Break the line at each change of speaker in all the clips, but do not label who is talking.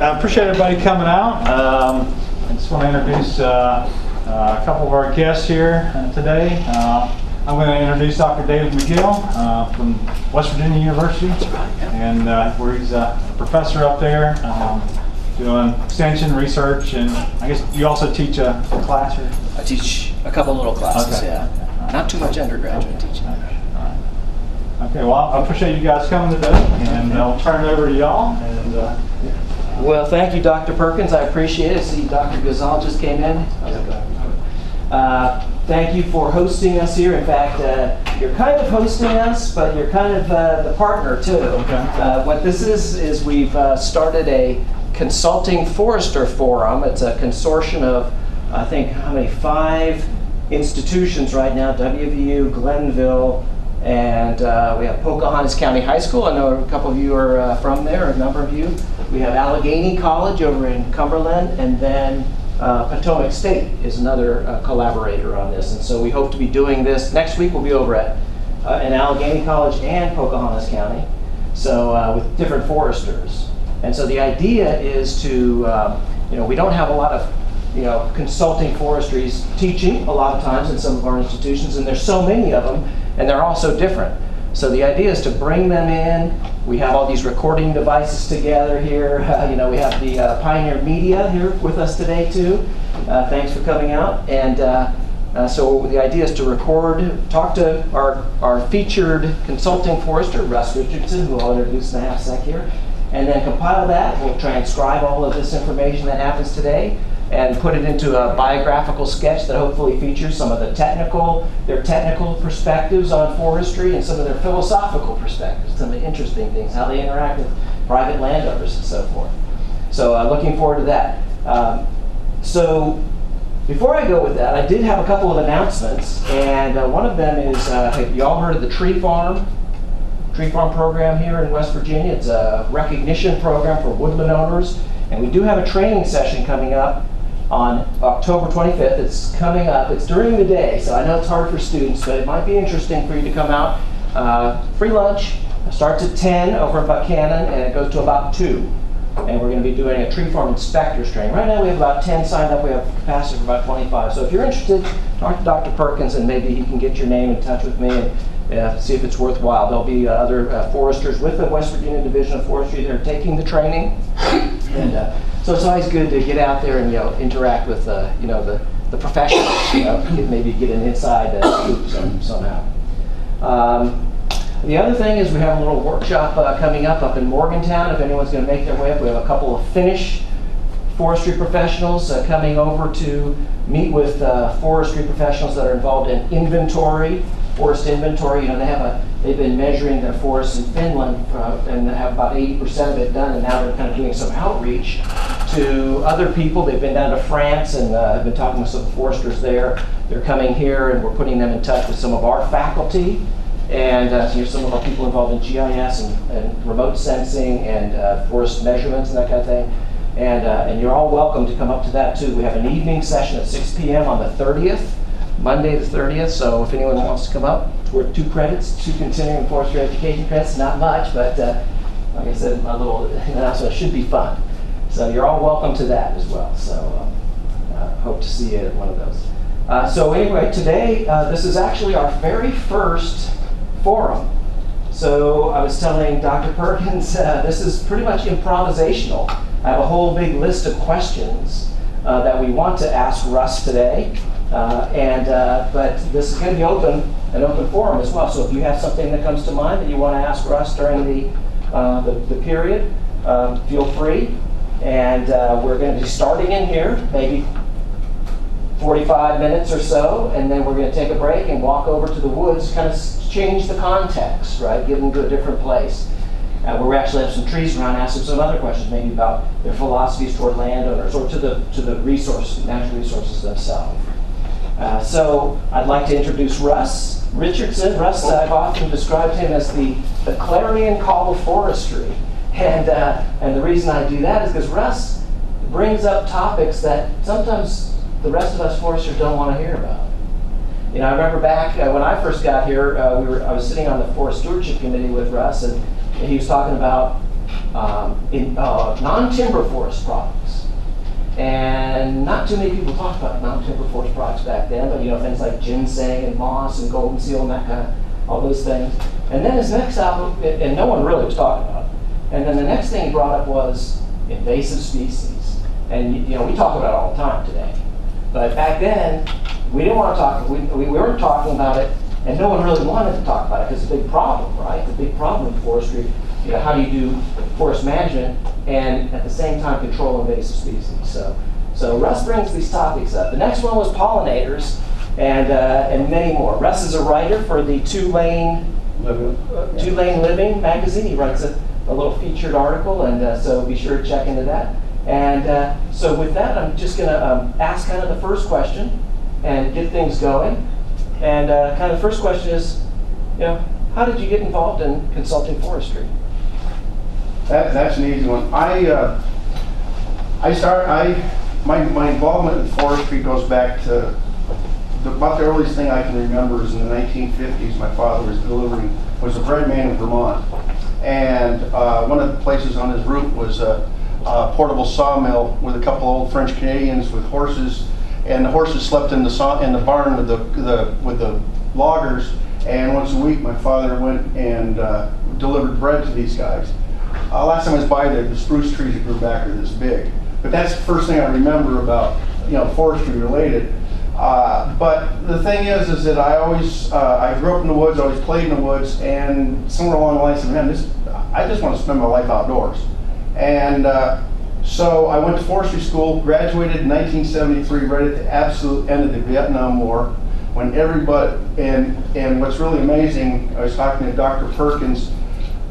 I appreciate everybody coming out. I just want to introduce a couple of our guests here today. I'm going to introduce Dr. David McGill from West Virginia University, and where he's a professor up there doing extension research, and I guess you also teach a class here?
I teach a couple little classes,
okay.
Yeah. Not too much undergraduate teaching.
Okay, well, I appreciate you guys coming today, and I'll turn it over to y'all.
Well, thank you, Dr. Perkins. I appreciate it. I see Dr. Gazal just came in. Thank you for hosting us here. In fact, you're kind of hosting us, but you're kind of the partner, too.
Okay.
What this is we've started a consulting forester forum. It's a consortium of, I think, how many? 5 institutions right now, WVU, Glenville, and we have Pocahontas County High School. I know a couple of you are from there, a number of you. We have Allegheny College over in Cumberland, and then Potomac State is another collaborator on this. And so we hope to be doing this. Next week we'll be over at in Allegheny College and Pocahontas County, so with different foresters. And so the idea is to, we don't have a lot of consulting forestries teaching a lot of times in some of our institutions, and there's so many of them, and they're all so different. So the idea is to bring them in. We have all these recording devices together here. We have the Pioneer Media here with us today too. Thanks for coming out. And so the idea is to record, talk to our featured consulting forester, Russ Richardson, who I'll introduce in a half sec here, and then compile that. We'll transcribe all of this information that happens today and put it into a biographical sketch that hopefully features some of their technical perspectives on forestry and some of their philosophical perspectives, some of the interesting things, how they interact with private landowners and so forth. So looking forward to that. So before I go with that, I did have a couple of announcements, and one of them is, have you all heard of the Tree Farm program here in West Virginia? It's a recognition program for woodland owners, and we do have a training session coming up on October 25th. It's coming up. It's during the day, so I know it's hard for students, but it might be interesting for you to come out. Free lunch. It starts at 10 over in Buchanan, and it goes to about 2. And we're going to be doing a tree farm inspectors training. Right now we have about 10 signed up. We have capacity for about 25. So if you're interested, talk to Dr. Perkins, and maybe he can get your name in touch with me and see if it's worthwhile. There'll be other foresters with the West Virginia Division of Forestry that are taking the training. And so it's always good to get out there and interact with the professionals. Maybe get an inside scoop somehow. The other thing is we have a little workshop coming up in Morgantown. If anyone's going to make their way up, we have a couple of Finnish forestry professionals coming over to meet with forestry professionals that are involved in inventory, forest inventory. They've been measuring their forests in Finland and have about 80% of it done, and now they're kind of doing some outreach to other people. They've been down to France and have been talking with some foresters there. They're coming here, and we're putting them in touch with some of our faculty. And some of our people involved in GIS and remote sensing and forest measurements and that kind of thing. And you're all welcome to come up to that too. We have an evening session at 6 p.m. on the 30th, Monday the 30th. So if anyone wants to come up, it's worth 2 credits, 2 continuing forestry education credits. Not much, but like I said, my little announcement should be fun. So you're all welcome to that as well. So hope to see you at one of those. So anyway, today this is actually our very first forum. So I was telling Dr. Perkins, this is pretty much improvisational. I have a whole big list of questions that we want to ask Russ today, but this is going to be an open forum as well. So if you have something that comes to mind that you want to ask Russ during the period, feel free. And we're going to be starting in here, maybe 45 minutes or so, and then we're going to take a break and walk over to the woods, kind of change the context, right? Give them to a different place where we actually have some trees around, ask them some other questions, maybe about their philosophies toward landowners or to the natural resources themselves. So I'd like to introduce Russ Richardson. Russ, I've often described him as the clarion call of forestry, and the reason I do that is because Russ brings up topics that sometimes the rest of us foresters don't want to hear about. I remember back when I first got here, I was sitting on the Forest Stewardship Committee with Russ, and he was talking about in non-timber forest products. And not too many people talked about non-timber forest products back then, but things like ginseng and moss and golden seal and that kind of, all those things. And then his next album, and no one really was talking about it. And then the next thing he brought up was invasive species. And we talk about it all the time today. But back then, we didn't want to talk, we weren't talking about it, and no one really wanted to talk about it because it's a big problem, right? It's a big problem in forestry. How do you do forest management and at the same time control invasive species? So Russ brings these topics up. The next one was pollinators and many more. Russ is a writer for the Two Lane Living magazine. He writes a little featured article, and so be sure to check into that. And so with that, I'm just going to ask kind of the first question and get things going. And kind of the first question is, how did you get involved in consulting forestry?
That's an easy one. My involvement in forestry goes back to about the earliest thing I can remember is in the 1950s. My father was a bread man in Vermont, and one of the places on his route was a portable sawmill with a couple old French Canadians with horses, and the horses slept in the barn with the loggers. And once a week, my father went and delivered bread to these guys. Last time I was by there, the spruce trees that grew back are this big. But that's the first thing I remember about, forestry related. But the thing is that I grew up in the woods, always played in the woods, and somewhere along the line I said, man, I just want to spend my life outdoors. And so I went to forestry school, graduated in 1973, right at the absolute end of the Vietnam War, when everybody, and what's really amazing, I was talking to Dr. Perkins,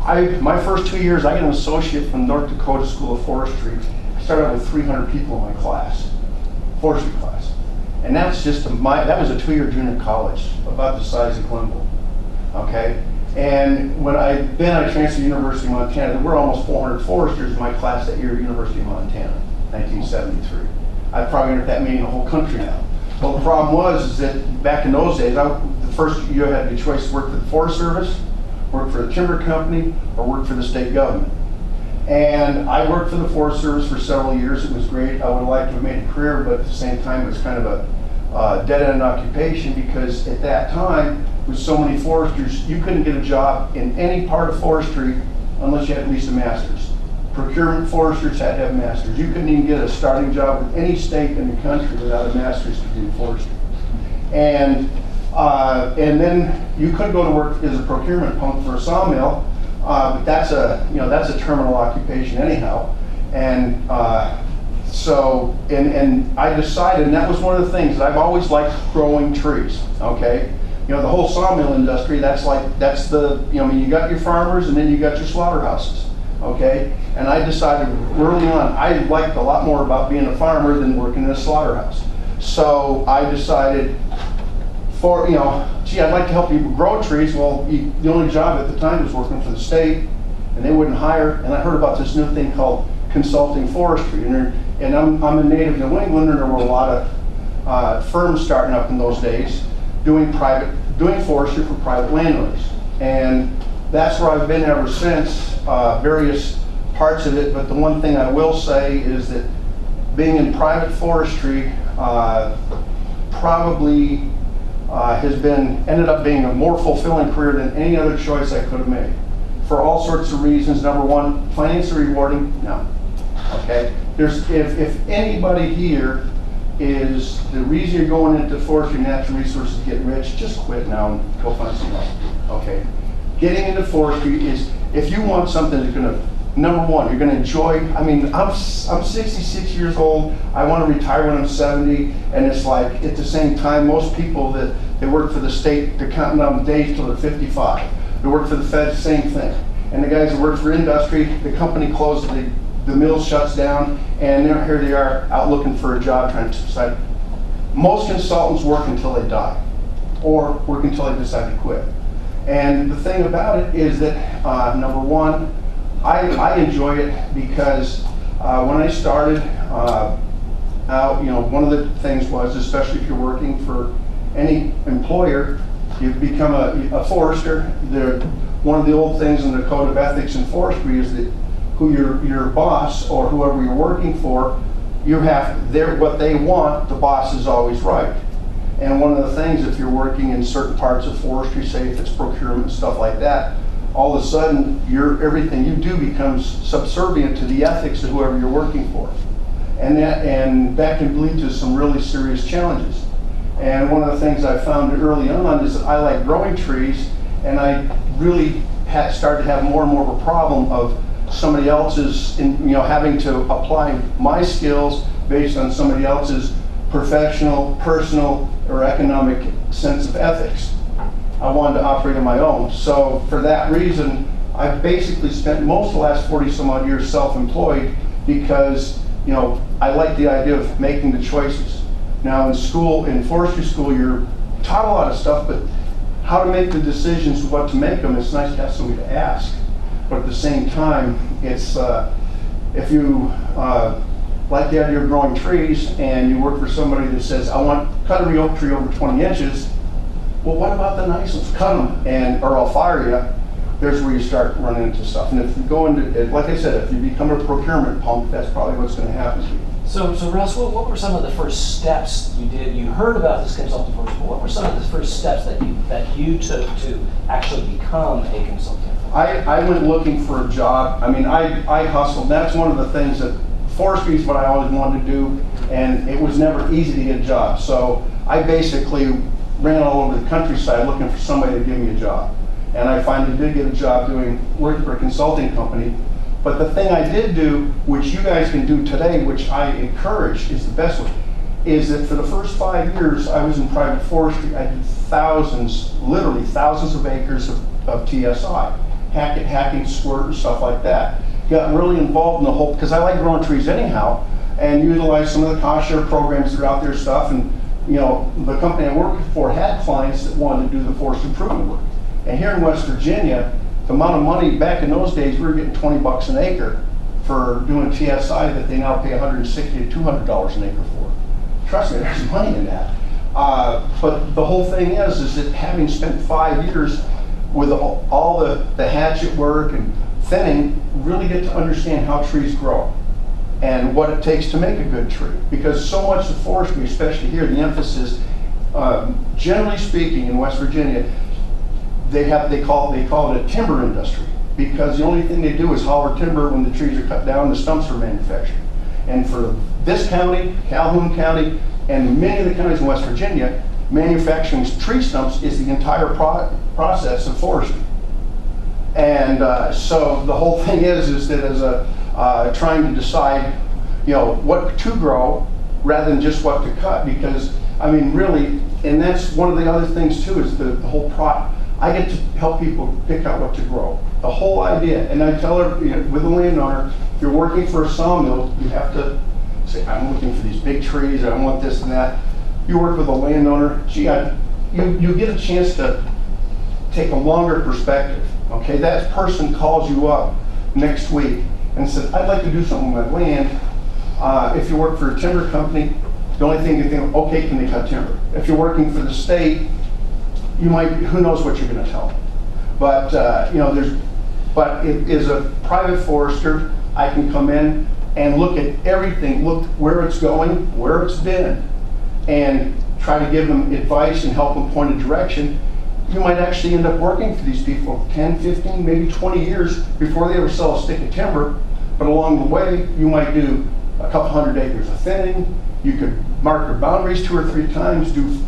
my first 2 years, I got an associate from North Dakota School of Forestry. I started out with 300 people in my class, forestry class. And that's just that was a 2-year junior college, about the size of Glenville, okay? And when I transferred to University of Montana, there were almost 400 foresters in my class that year at University of Montana, 1973. I've probably entered that many in the whole country now. Well, the problem was that back in those days, the first you had the choice to work for the Forest Service, work for the timber company, or work for the state government. And I worked for the Forest Service for several years. It was great. I would have liked to have made a career, but at the same time, it was kind of a dead-end occupation because at that time, with so many foresters, you couldn't get a job in any part of forestry unless you had at least a master's. Procurement foresters had to have masters. You couldn't even get a starting job with any state in the country without a master's degree in forestry. And then you could go to work as a procurement pump for a sawmill, but that's a terminal occupation anyhow. And so I decided, and that was one of the things that I've always liked, growing trees. Okay, the whole sawmill industry. You got your farmers, and then you got your slaughterhouses. Okay, and I decided early on I liked a lot more about being a farmer than working in a slaughterhouse. So I decided, I'd like to help people grow trees. Well, the only job at the time was working for the state, and they wouldn't hire. And I heard about this new thing called consulting forestry. And I'm a native New Englander. There were a lot of firms starting up in those days doing forestry for private landowners. And that's where I've been ever since, various parts of it. But the one thing I will say is that being in private forestry probably ended up being a more fulfilling career than any other choice I could have made. For all sorts of reasons. Number one, financially rewarding? No. Okay? If anybody here is the reason you're going into forestry and natural resources to get rich, just quit now and go find something else. Okay? Getting into forestry is, if you want something that's going to, number one, you're going to enjoy. I mean, I'm 66 years old. I want to retire when I'm 70, and it's like at the same time, most people that they work for the state, they're counting down the days till they're 55. They work for the Fed, same thing. And the guys that work for industry, the company closes, the mill shuts down, and here they are out looking for a job, trying to decide. Most consultants work until they die, or work until they decide to quit. And the thing about it is that, number one, I enjoy it because when I started out, one of the things was, especially if you're working for any employer, you become a forester. One of the old things in the code of ethics in forestry is that who your boss or whoever you're working for, you have what they want, the boss is always right. And one of the things, if you're working in certain parts of forestry, say if it's procurement, stuff like that, all of a sudden everything you do becomes subservient to the ethics of whoever you're working for. And that can lead to some really serious challenges. And one of the things I found early on is that I like growing trees, and I really started to have more and more of a problem of somebody else's, having to apply my skills based on somebody else's professional, personal, or economic sense of ethics. I wanted to operate on my own. So for that reason, I've basically spent most of the last 40 some odd years self-employed because, I like the idea of making the choices. Now in school, in forestry school, you're taught a lot of stuff, but how to make the decisions, what to make them, it's nice to have somebody to ask. But at the same time, it's, if you like the idea of growing trees and you work for somebody that says, I want cut a oak tree over 20 inches, well, what about the nice ones? Cut them, or I'll fire you. There's where you start running into stuff. And if you go into, like I said, if you become a procurement punk, that's probably what's going to happen to you.
So Russ, what were some of the first steps you did? You heard about this consulting firm, but what were some of the first steps that you took to actually become a consultant?
I went looking for a job. I mean, I hustled. That's one of the things that forestry is what I always wanted to do, and it was never easy to get a job. So I basically ran all over the countryside looking for somebody to give me a job. And I finally did get a job working for a consulting company. But the thing I did do, which you guys can do today, which I encourage, is the best one, is that for the first 5 years I was in private forestry. I did literally thousands of acres of TSI, hacking, squirt, and stuff like that. Got really involved in the whole, because I like growing trees anyhow, and utilized some of the cost share programs that are out there stuff. And the company I worked for had clients that wanted to do the forest improvement work. And here in West Virginia, the amount of money back in those days, we were getting $20 an acre for doing TSI that they now pay $160 to $200 an acre for. Trust me, there's money in that. But the whole thing is that having spent 5 years with all the hatchet work and thinning, really get to understand how trees grow and what it takes to make a good tree. Because so much of forestry, especially here, the emphasis, generally speaking in West Virginia, they call it a timber industry, because the only thing they do is holler timber when the trees are cut down, the stumps are manufactured. And for this county, Calhoun County, and many of the counties in West Virginia, manufacturing tree stumps is the entire process of forestry. And so the whole thing is that as trying to decide, what to grow rather than just what to cut, because I mean, really, and that's one of the other things too, is the whole I get to help people pick out what to grow. The whole idea, and I tell her, with a landowner, if you're working for a sawmill, you have to say, I'm looking for these big trees, I want this and that. You work with a landowner, you get a chance to take a longer perspective. Okay, that person calls you up next week and says, I'd like to do something with my land. If you work for a timber company, the only thing you think, okay, can they cut timber? If you're working for the state, you might, who knows what you're going to tell them. But but as a private forester, I can come in and look at everything, look where it's going, where it's been, and try to give them advice and help them point a direction. You might actually end up working for these people 10, 15, maybe 20 years before they ever sell a stick of timber. But along the way, you might do a couple hundred acres of thinning. You could mark your boundaries 2 or 3 times, do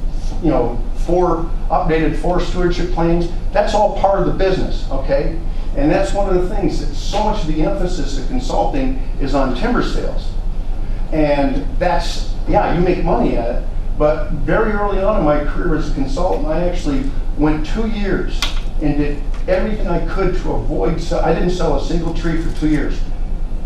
4 updated forest stewardship plans. That's all part of the business, okay? And that's one of the things that so much of the emphasis of consulting is on timber sales. And that's, yeah, you make money at it. But very early on in my career as a consultant, I actually went 2 years and did everything I could to avoid, I didn't sell a single tree for 2 years.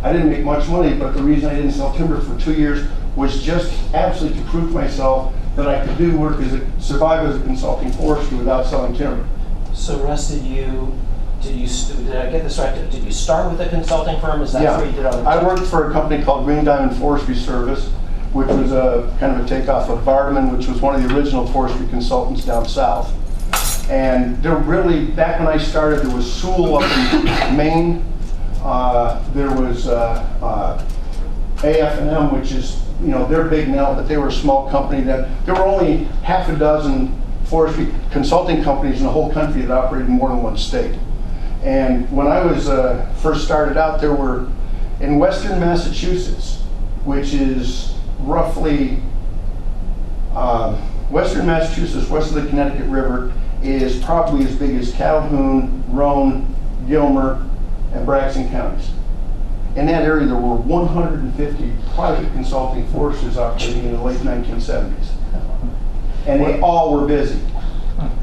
I didn't make much money, but the reason I didn't sell timber for 2 years was just absolutely to prove to myself that I could do work survive as a consulting forester without selling timber.
So Russ, did I get this right? Did you start with a consulting firm? Is that where you did all the
I worked for a company called Green Diamond Forestry Service, which was a kind of a takeoff of Bartman, which was one of the original forestry consultants down south. And they're really, back when I started, there was Sewell up in Maine, There was AF&M, which is, they're big now, but they were a small company. That there were only half a dozen forestry consulting companies in the whole country that operated in more than one state. And when I was first started out, there were, in western Massachusetts, which is roughly, western Massachusetts, west of the Connecticut River, is probably as big as Calhoun, Roane, Gilmer, and Braxton counties. In that area, there were 150 private consulting foresters operating in the late 1970s. And they all were busy.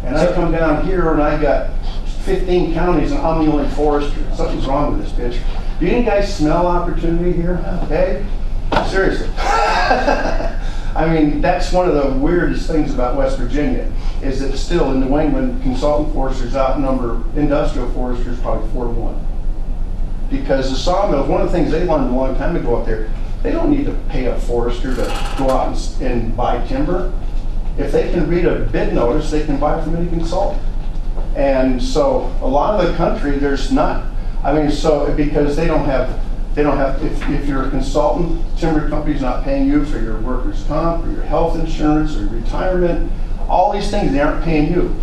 And I come down here and I got 15 counties and I'm the only forester. Something's wrong with this bitch. Do you guys smell opportunity here? Okay? Seriously. I mean, that's one of the weirdest things about West Virginia, is that still in New England, consultant foresters outnumber industrial foresters probably 4-to-1. Because the sawmills, one of the things they learned a long time ago up there, they don't need to pay a forester to go out and buy timber. If they can read a bid notice, they can buy from any consultant. And so a lot of the country, there's not, so because they don't have, if you're a consultant, timber company's not paying you for your workers' comp or your health insurance or your retirement, all these things, they aren't paying you.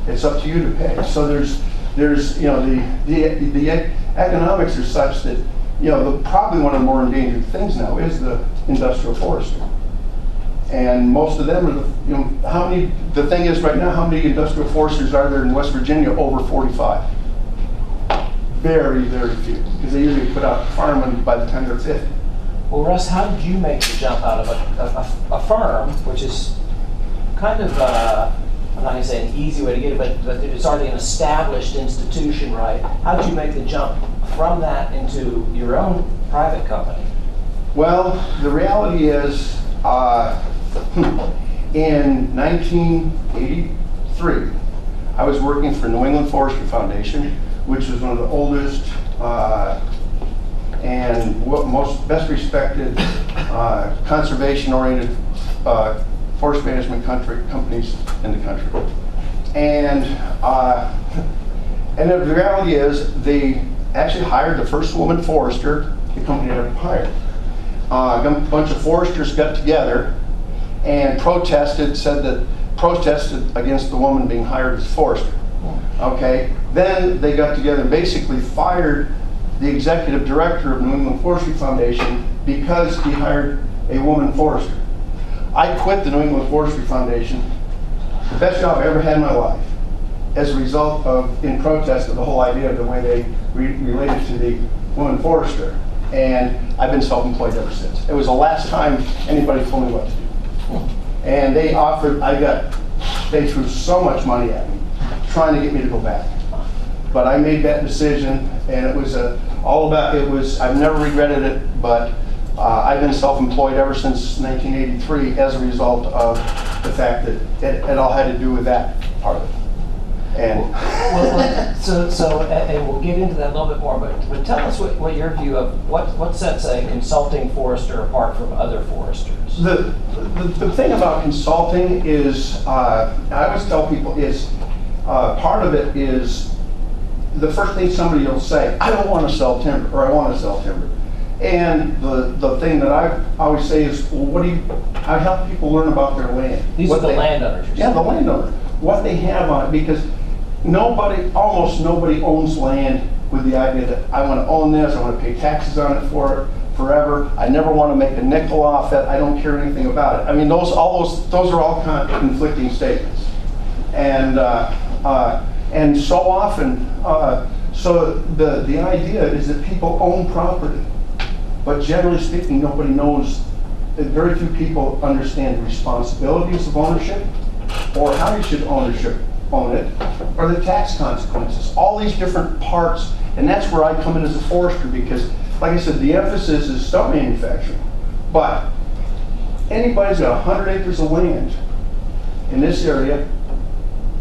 It's up to you to pay. So there's the economics are such that, probably one of the more endangered things now is the industrial forestry. And most of them are, the thing is right now, how many industrial foresters are there in West Virginia over 45? Very, very few, because they usually put out farming by the time they're 50.
Well, Russ, how did you make the jump out of a firm, which is kind of, I'm not going to say an easy way to get it, but it's already an established institution, right? How did you make the jump from that into your own private company?
Well, the reality is, in 1983, I was working for New England Forestry Foundation, which was one of the oldest and most best respected conservation-oriented forest management companies in the country. And the reality is, they actually hired the first woman forester the company had ever hired. A bunch of foresters got together and protested against the woman being hired as forester. Okay, then they got together and basically fired the executive director of New England Forestry Foundation because he hired a woman forester. I quit the New England Forestry Foundation, the best job I ever had in my life, as a result of, in protest of the whole idea of the way they related to the woman forester. And I've been self-employed ever since. It was the last time anybody told me what to do. And they threw so much money at me, trying to get me to go back. But I made that decision, and it was I've never regretted it, but I've been self-employed ever since 1983 as a result of the fact that it all had to do with that part of it. And
and we'll get into that a little bit more, but tell us what your view of what sets a consulting forester apart from other foresters.
The thing about consulting is, I always tell people, is part of it is the first thing somebody will say, I don't want to sell timber, or I want to sell timber. And the thing that I always say is, well, I help people learn about their land.
These are the landowners.
Yeah, the landowner. What they have on it, because almost nobody owns land with the idea that I want to own this, I want to pay taxes on it forever. I never want to make a nickel off it. I don't care anything about it. I mean, those are all kind of conflicting statements. And so often, so the idea is that people own property, but generally speaking, nobody knows. Very few people understand the responsibilities of ownership, or how you should own it, or the tax consequences. All these different parts, and that's where I come in as a forester, because, like I said, the emphasis is stump manufacturing. But anybody's got 100 acres of land in this area.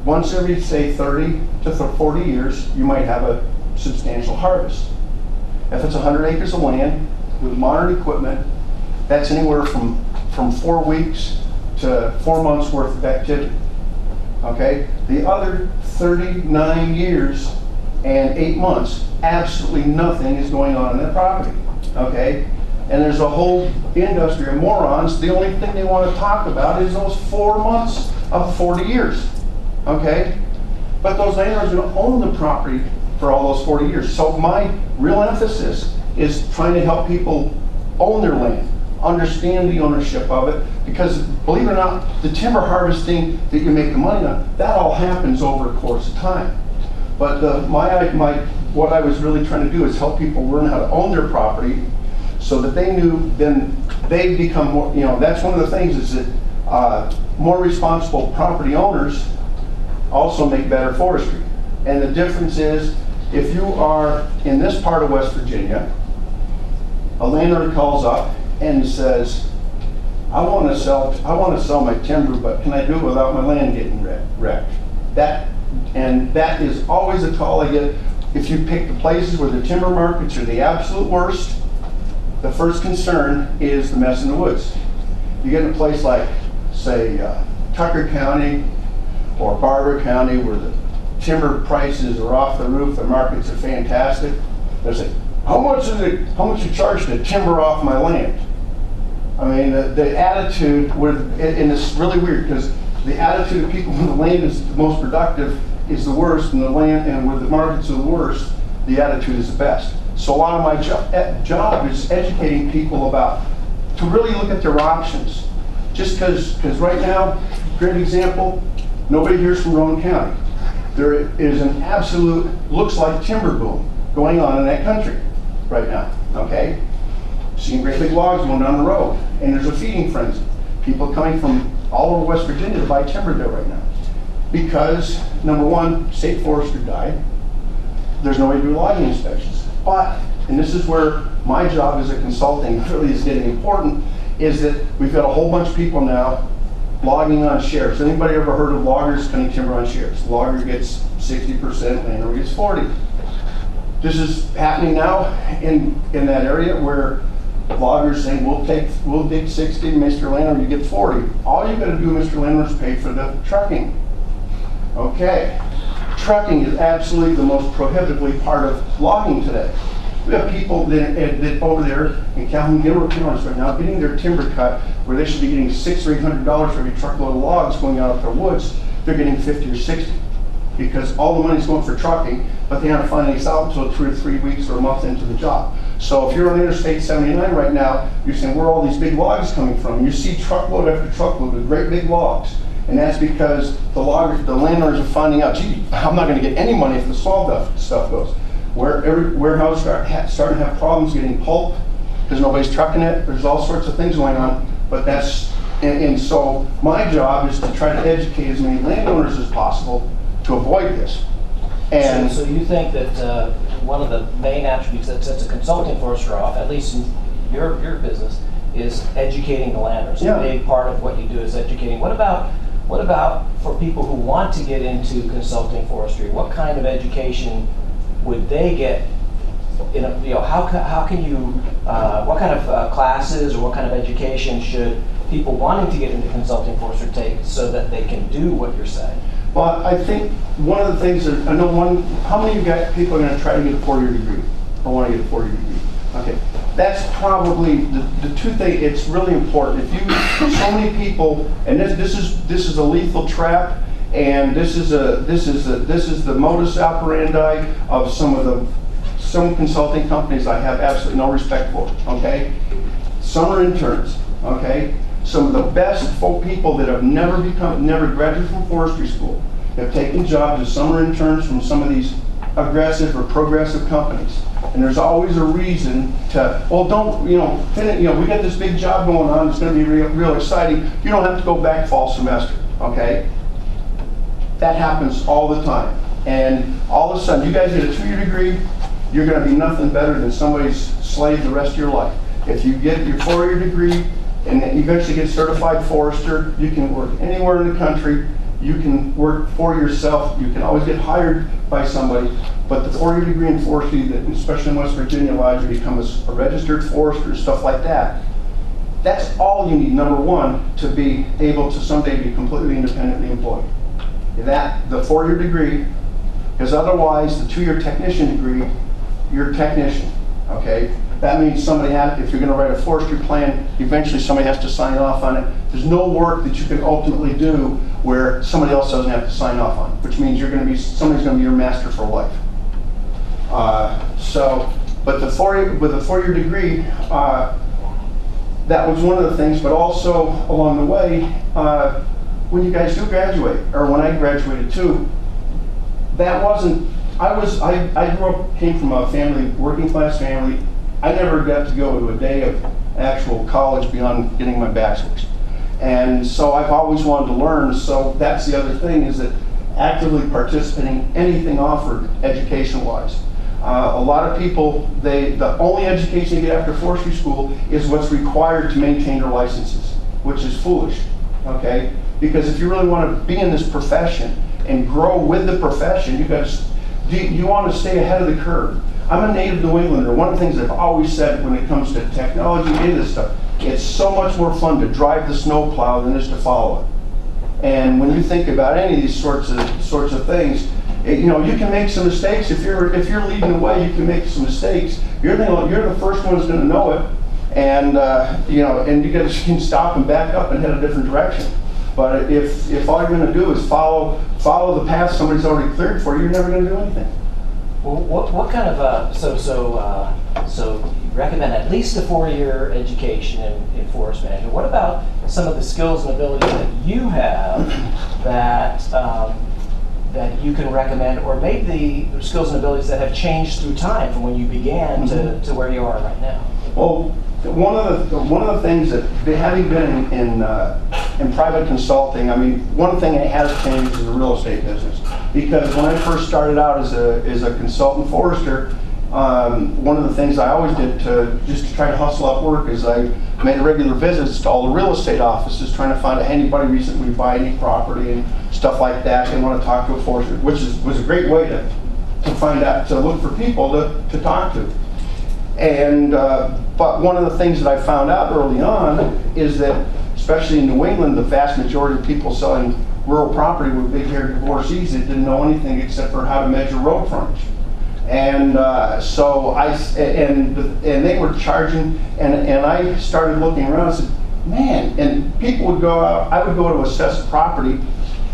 Once every, say, 30 to 40 years, you might have a substantial harvest. If it's 100 acres of land with modern equipment, that's anywhere from 4 weeks to 4 months worth of activity. Okay? The other 39 years and 8 months, absolutely nothing is going on that property, okay? And there's a whole industry of morons. The only thing they want to talk about is those 4 months of 40 years, okay? But those landowners are going to own the property for all those 40 years. So my real emphasis is trying to help people own their land, understand the ownership of it, because believe it or not, the timber harvesting that you make the money on, that all happens over a course of time. But what I was really trying to do is help people learn how to own their property, so that they knew, then they become more, that's one of the things is that more responsible property owners also make better forestry. And the difference is, if you are in this part of West Virginia, a landowner calls up and says, I want to sell my timber, but can I do it without my land getting wrecked? That is always a call I get. If you pick the places where the timber markets are the absolute worst, the first concern is the mess in the woods. You get in a place like, say, Tucker County or Barber County, where the timber prices are off the roof, the markets are fantastic. They say, how much you charge to timber off my land? I mean, the attitude, and it's really weird, because the attitude of people when the land is the most productive is the worst, and where the markets are the worst, the attitude is the best. So a lot of my job is educating people to really look at their options. Just because right now, great example, nobody hears from Rowan County. There is an absolute, looks like timber boom going on in that country right now, okay? Seeing great big logs going down the road, and there's a feeding frenzy. People coming from all over West Virginia to buy timber there right now. Because, number one, state forester died. There's no way to do logging inspections. But, and this is where my job as a consulting really is getting important, is that we've got a whole bunch of people now logging on shares. Anybody ever heard of loggers cutting timber on shares? Logger gets 60%, landowner gets 40%. This is happening now in that area where loggers saying, we'll dig 60, Mr. Landowner, you get 40. All you gotta do, Mr. Landowner, is pay for the trucking. Okay. Trucking is absolutely the most prohibitively part of logging today. We have people that over there in Calhoun Gilbert counties right now getting their timber cut where they should be getting $600 or $800 for every truckload of logs going out of their woods. They're getting 50 or 60 because all the money's going for trucking, but they aren't finding this out until 2 or 3 weeks or a month into the job. So if you're on Interstate 79 right now, you're saying, where are all these big logs coming from? You see truckload after truckload of great big logs. And that's because the landowners are finding out, gee, I'm not going to get any money if the sawdust stuff goes. Every warehouse starting to have problems getting pulp because nobody's trucking it. There's all sorts of things going on. But and so my job is to try to educate as many landowners as possible to avoid this. And
so you think that one of the main attributes that sets a consulting forester off, at least in your business, is educating the landowners.
Yeah.
A big part of what you do is educating. What about for people who want to get into consulting forestry? What kind of education would they get? How can you? What kind of classes or what kind of education should people wanting to get into consulting forestry take so that they can do what you're saying?
Well, I think one of the things that I know how many of you people are going to try to get a 4-year degree or want to get a 4-year degree? Okay, that's probably the two things. It's really important. So many people, and this is a lethal trap, and this is the modus operandi of some consulting companies I have absolutely no respect for. Okay, summer interns. Okay, some of the best people that have never graduated from forestry school have taken jobs as summer interns from some of these aggressive or progressive companies. And there's always a reason to, well, don't, we got this big job going on, it's going to be real exciting. You don't have to go back fall semester, okay? That happens all the time. And all of a sudden, you guys get a 2-year degree, you're going to be nothing better than somebody's slave the rest of your life. If you get your 4-year degree and you eventually get certified forester, you can work anywhere in the country. You can work for yourself. You can always get hired by somebody. But the 4-year degree in forestry, that especially in West Virginia, allows you to become a registered forester, stuff like that. That's all you need, number one, to be able to someday be completely independently employed. The 4-year degree Because otherwise, the 2-year technician degree, you're a technician, okay? That means somebody has, if you're gonna write a forestry plan, eventually somebody has to sign off on it. There's no work that you can ultimately do where somebody else doesn't have to sign off on it, which means somebody's gonna be your master for life. But with a 4-year degree, that was one of the things, but also along the way, when you guys do graduate, or when I graduated too, that wasn't, came from a family, working class family. I never got to go to a day of actual college beyond getting my bachelor's. And so I've always wanted to learn, so that's the other thing, is that actively participating in anything offered education-wise. A lot of people, the only education they get after forestry school is what's required to maintain their licenses, which is foolish, okay? Because if you really want to be in this profession and grow with the profession, you want to stay ahead of the curve. I'm a native New Englander. One of the things I've always said when it comes to technology and this stuff, it's so much more fun to drive the snowplow than it is to follow it. And when you think about any of these sorts of things, you can make some mistakes. If you're leading the way, you can make some mistakes. You're the first one who's going to know it, and and you can stop and back up and head a different direction. But if all you're going to do is follow the path somebody's already cleared for you, you're never going to do anything.
Well, what kind of so you recommend at least a 4-year education in forest management? What about some of the skills and abilities that you have that you can recommend, or maybe the skills and abilities that have changed through time from when you began to where you are right now?
Well, one of the things that, having been in private consulting, I mean, one thing that has changed is the real estate business. Because when I first started out as a consultant forester, one of the things I always did to try to hustle up work is I made regular visits to all the real estate offices, trying to find out anybody recently buy any property and stuff like that. They want to talk to a forester, which was a great way to find out, to look for people to talk to. And but one of the things that I found out early on is that, especially in New England, the vast majority of people selling rural property were big-haired divorcees that didn't know anything except for how to measure road frontage. And and they were charging, and I started looking around and said, man, and people would go out, I would go to assess property,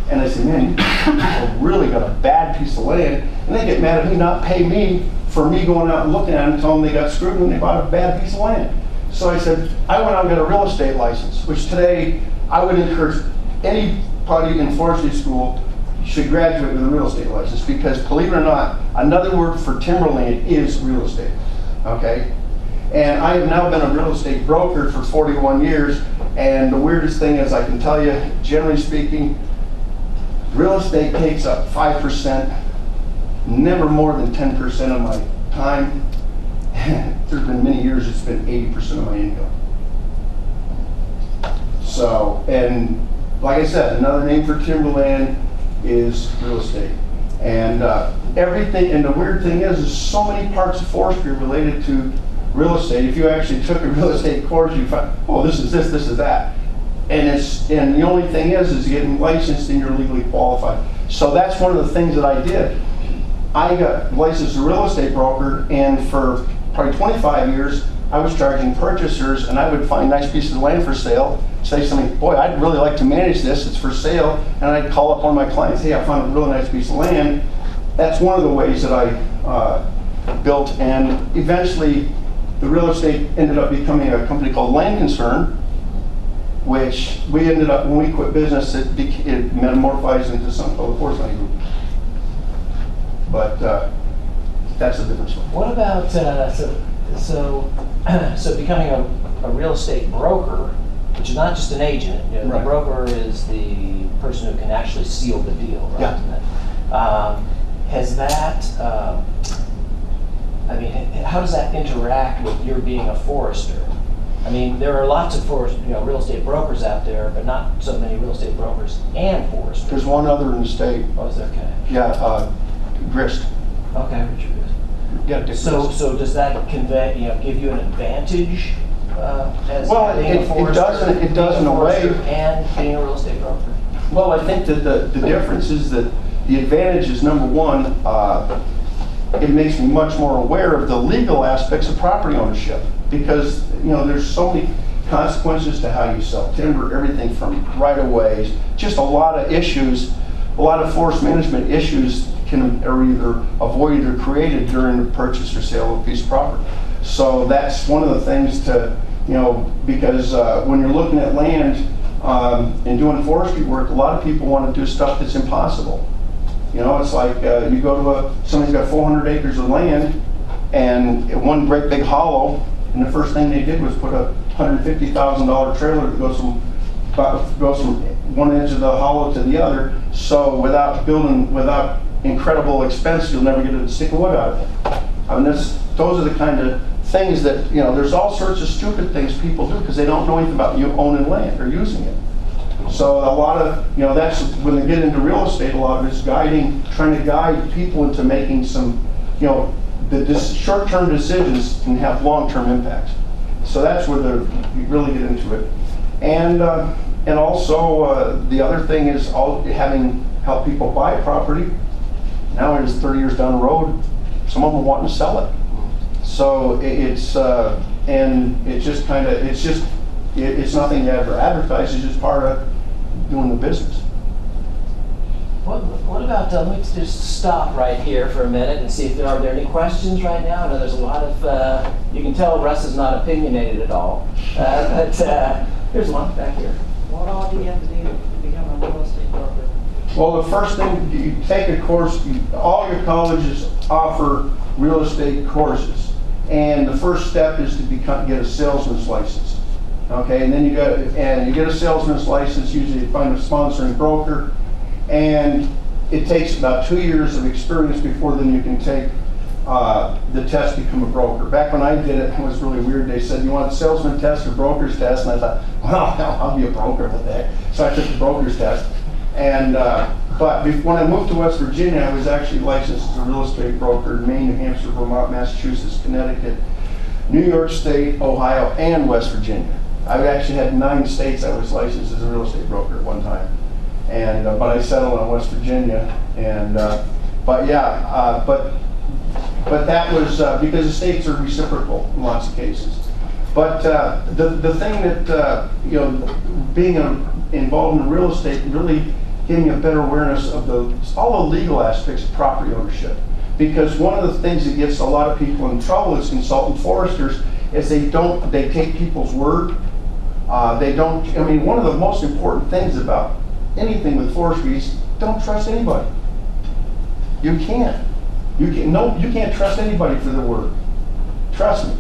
and I said, man, people really got a bad piece of land, and they get mad at me, not pay me for me going out and looking at them and telling them they got screwed when they bought a bad piece of land. So I said, I went out and got a real estate license, which today I would encourage anybody in forestry school should graduate with a real estate license, because believe it or not, another word for timberland is real estate, okay? And I have now been a real estate broker for 41 years, and the weirdest thing is, I can tell you, generally speaking, real estate takes up 5%, never more than 10% of my time. There's been many years it's been 80% of my income. So, and like I said, another name for timberland is real estate. And everything, and the weird thing is so many parts of forestry related to real estate. If you actually took a real estate course, you find, oh, this is this, this is that. And the only thing is getting licensed and you're legally qualified. So that's one of the things that I did. I got licensed as a real estate broker, and for probably 25 years, I was charging purchasers, and I would find nice pieces of land for sale, say something, boy, I'd really like to manage this, it's for sale, and I'd call up one of my clients, hey, I found a really nice piece of land. That's one of the ways that I built, and eventually the real estate ended up becoming a company called Land Concern, which we ended up, when we quit business, it metamorphosed into something called the Forestry Group. But that's a different story.
What about so becoming a real estate broker, which is not just an agent? You know,
right.
The broker is the person who can actually seal the deal, right?
Yeah.
Has that? I mean, how does that interact with your being a forester? I mean, there are lots of real estate brokers out there, but not so many real estate brokers and foresters.
There's one other in the state.
Oh, is there? Okay.
Yeah, Grist.
Okay, Richard.
Yeah, Dick
So
Grist.
so does that give you an advantage as
Well,
being a forester?
it does in a way.
And being a real estate broker.
Well, I think that the difference is that the advantage is, number one, it makes me much more aware of the legal aspects of property ownership, because there's so many consequences to how you sell timber, everything from right-of-ways, just a lot of issues, a lot of forest management issues are either avoided or created during the purchase or sale of a piece of property. So that's one of the things to, because when you're looking at land and doing forestry work, a lot of people want to do stuff that's impossible. It's like you go to somebody's got 400 acres of land and one great big hollow, and the first thing they did was put a $150,000 trailer that goes from one edge of the hollow to the other. So without incredible expense, you'll never get a stick of wood out of it. I mean, those are the kind of things that, there's all sorts of stupid things people do because they don't know anything about owning land or using it. So a lot of, that's when they get into real estate, a lot of it's trying to guide people into making some, the short-term decisions can have long-term impacts. So that's where you really get into it. And also the other thing is having help people buy property. Now it is 30 years down the road, some of them wanting to sell it. So it's nothing you ever advertise, it's just part of doing the business.
What about, let me just stop right here for a minute and see if are there any questions right now. I know there's a lot of, you can tell Russ is not opinionated at all. But here's one back here.
What all do you have to do to become a real estate broker?
Well, the first thing, you take a course, all your colleges offer real estate courses. And the first step is to get a salesman's license. Okay, and then you get a salesman's license, usually you find a sponsoring broker. And it takes about 2 years of experience before then you can take the test to become a broker. Back when I did it, it was really weird. They said, you want a salesman test or broker's test? And I thought, well, I'll be a broker with that. So I took the broker's test. And but when I moved to West Virginia, I was actually licensed as a real estate broker in Maine, New Hampshire, Vermont, Massachusetts, Connecticut, New York State, Ohio, and West Virginia. I actually had 9 states I was licensed as a real estate broker at one time. And but I settled on West Virginia, and but that was because the states are reciprocal in lots of cases. But the thing that being involved in real estate really gave me a better awareness of all the legal aspects of property ownership. Because one of the things that gets a lot of people in trouble as consultant foresters is they take people's word. They don't. I mean, one of the most important things about anything with forestry is don't trust anybody. You can't. You can't trust anybody for their word. Trust me.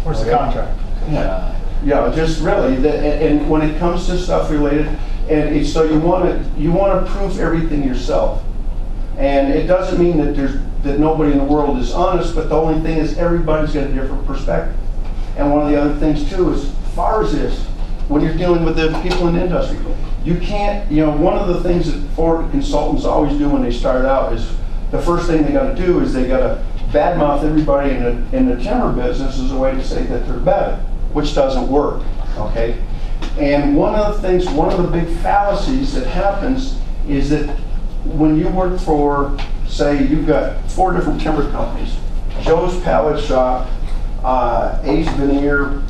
Where's the contract?
Yeah, just really. And when it comes to stuff related, and so you want to prove everything yourself. And it doesn't mean that nobody in the world is honest, but the only thing is everybody's got a different perspective. And one of the other things too is, as far as this, when you're dealing with the people in the industry, you can't, one of the things that forest consultants always do when they start out is the first thing they got to do is they got to badmouth everybody in the timber business as a way to say that they're better, which doesn't work, okay? And one of the big fallacies that happens is that when you work for, say, you've got 4 different timber companies, Joe's Pallet Shop, Ace Veneer,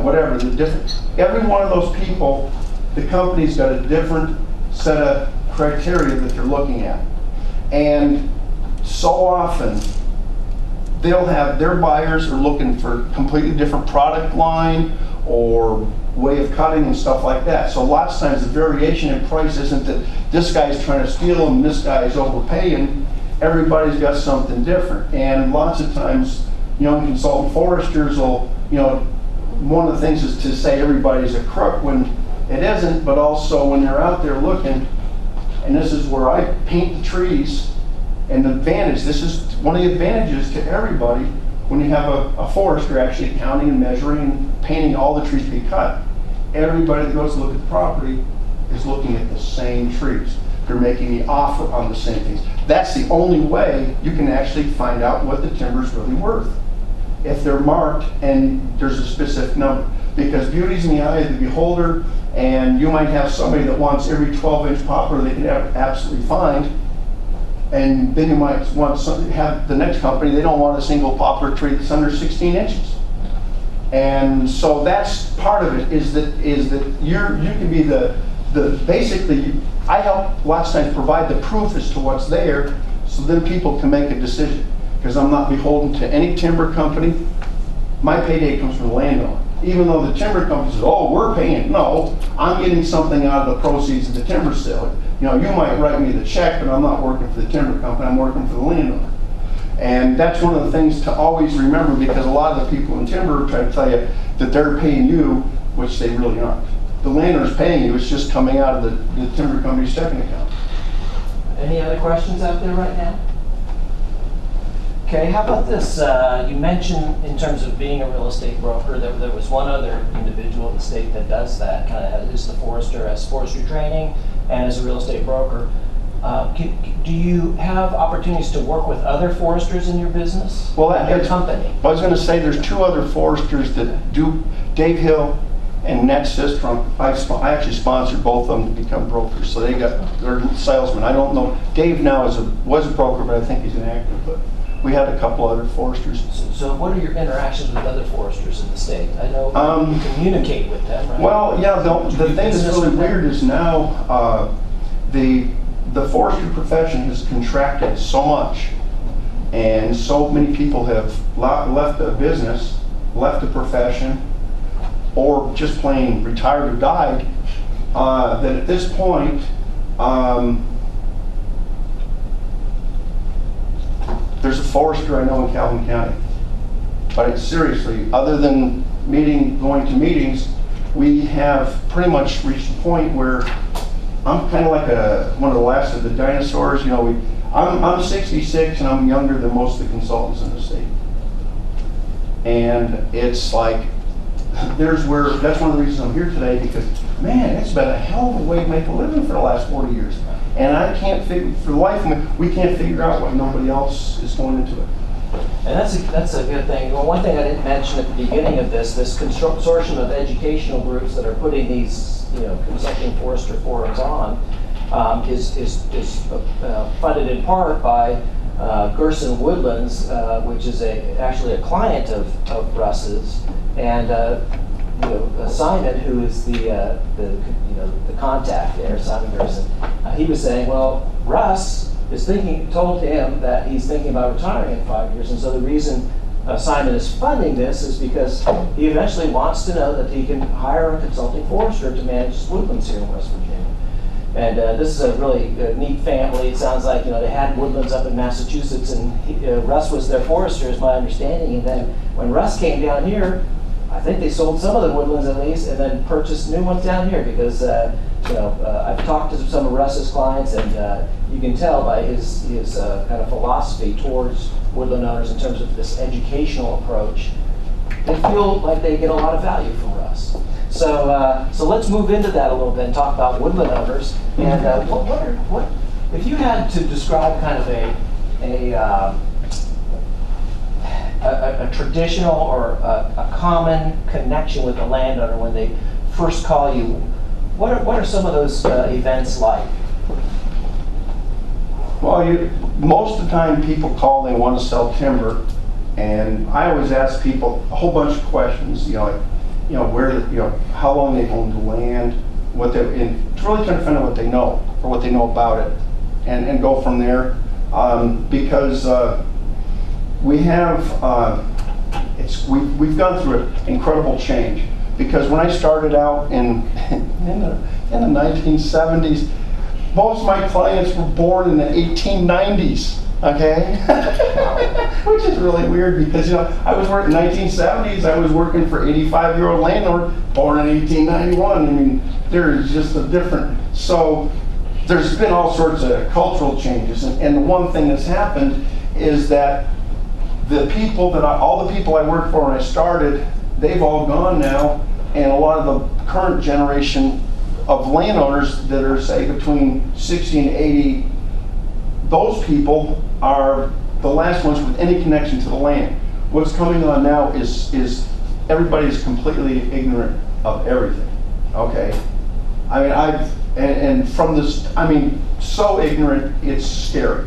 whatever, the different, every one of those people, the company's got a different set of criteria that they're looking at. And so often, they'll have, their buyers are looking for a completely different product line or way of cutting and stuff like that. So lots of times the variation in price isn't that this guy's trying to steal them, this guy's overpaying. Everybody's got something different. And lots of times, young consultant foresters will, one of the things is to say everybody's a crook when it isn't, but also when you're out there looking, and this is where I paint the trees, and the advantage, this is one of the advantages to everybody when you have a forester actually counting and measuring and painting all the trees to be cut. Everybody that goes to look at the property is looking at the same trees. They're making the offer on the same things. That's the only way you can actually find out what the timber's really worth. if they're marked and there's a specific number. Because beauty's in the eye of the beholder, and you might have somebody that wants every 12-inch poplar they can absolutely find, and then you might want have the next company, they don't want a single poplar tree that's under 16 inches. And so that's part of it, is that you can be the basically, I help lots of times provide the proof as to what's there, so then people can make a decision. Because I'm not beholden to any timber company. My payday comes from the landowner. Even though the timber company says, oh, we're paying. No, I'm getting something out of the proceeds of the timber sale. You know, you might write me the check, but I'm not working for the timber company, I'm working for the landowner. And that's one of the things to always remember, because a lot of the people in timber try to tell you that they're paying you, which they really aren't. The landowner's paying you, it's just coming out of the timber company's checking account.
Any other questions out there right now? Okay, how about this? You mentioned in terms of being a real estate broker, there was one other individual in the state that does that, kind of is the forester, has forestry training, and is a real estate broker. Do you have opportunities to work with other foresters in your business?
Well,
your company?
I was going to say there's two other foresters that do, Dave Hill and Ned Sistrom. I actually sponsored both of them to become brokers, so they're salesmen. I don't know, Dave now was a broker, but I think he's an actor. But we had a couple other foresters.
So what are your interactions with other foresters in the state? I know you communicate with them, right?
Well, yeah, the thing that's really weird is now the forestry profession has contracted so much, and so many people have left the business, left the profession, or just plain retired or died, that at this point, there's a forester I know in Calhoun County. But seriously, other than going to meetings, we have pretty much reached a point where I'm kind of like one of the last of the dinosaurs. You know, I'm 66 and I'm younger than most of the consultants in the state. And it's like, that's one of the reasons I'm here today, because man, it's been a hell of a way to make a living for the last 40 years. And I can't figure, for the life of me, we can't figure out why nobody else is going into it.
And that's a good thing. Well, one thing I didn't mention at the beginning of this consortium of educational groups that are putting these, consulting forester forums on, is funded in part by Gerson Woodlands, which is actually a client of Russ's, and Simon, who is the contact there, Simon Gerson. He was saying, well, Russ told him that he's thinking about retiring in 5 years, and so the reason Simon is funding this is because he eventually wants to know that he can hire a consulting forester to manage woodlands here in West Virginia. And this is a really neat family. It sounds like they had woodlands up in Massachusetts, and Russ was their forester, is my understanding. And then when Russ came down here, I think they sold some of the woodlands at least, and then purchased new ones down here because I've talked to some of Russ's clients, and you can tell by his kind of philosophy towards woodland owners in terms of this educational approach. They feel like they get a lot of value from Russ. So let's move into that a little bit and talk about woodland owners. And what if you had to describe kind of a traditional or a common connection with the landowner when they first call you, what are some of those events like?
Well, most of the time people call, they want to sell timber, and I always ask people a whole bunch of questions, where, how long they've owned the land, and to really try to find out what they know, or what they know about it, and go from there, because we have, we've gone through an incredible change. Because when I started out in the 1970s, most of my clients were born in the 1890s, okay? Which is really weird because, I was working in the 1970s, I was working for 85-year-old landlord, born in 1891. I mean, there's just a different, so there's been all sorts of cultural changes. And the one thing that's happened is that all the people I worked for when I started, they've all gone now, and a lot of the current generation of landowners that are, say, between 60 and 80, those people are the last ones with any connection to the land. what's coming on now is everybody's completely ignorant of everything, okay? I mean, and from this, I mean, so ignorant, it's scary.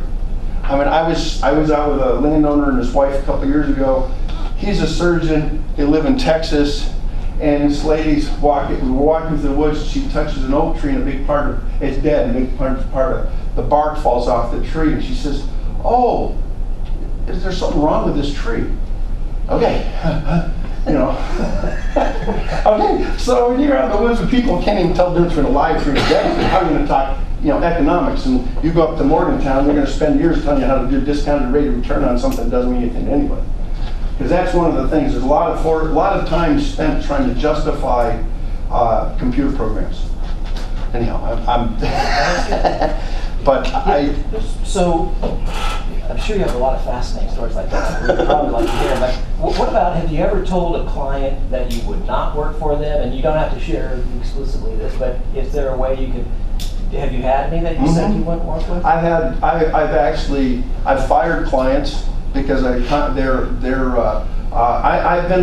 I mean, I was out with a landowner and his wife a couple of years ago. He's a surgeon, they live in Texas, and this lady's we were walking through the woods, she touches an oak tree and a big part of it's dead, and a big part of the bark falls off the tree, and she says, "Oh, is there something wrong with this tree?" Okay, you know. Okay, so when you're out in the woods with people who can't even tell the difference between a live tree and a dead tree, how are you going to talk, you know, economics? And you go up to Morgantown, they're going to spend years telling you how to do discounted rate of return on something that doesn't mean anything to anybody. Because that's one of the things. There's a lot of time spent trying to justify computer programs. Anyhow, but
So, I'm sure you have a lot of fascinating stories like that. We'd probably like to hear. But what about, have you ever told a client that you would not work for them? And you don't have to share exclusively this, but is there a way you could? Have you had any that you said you wouldn't work with?
I've fired clients because I've been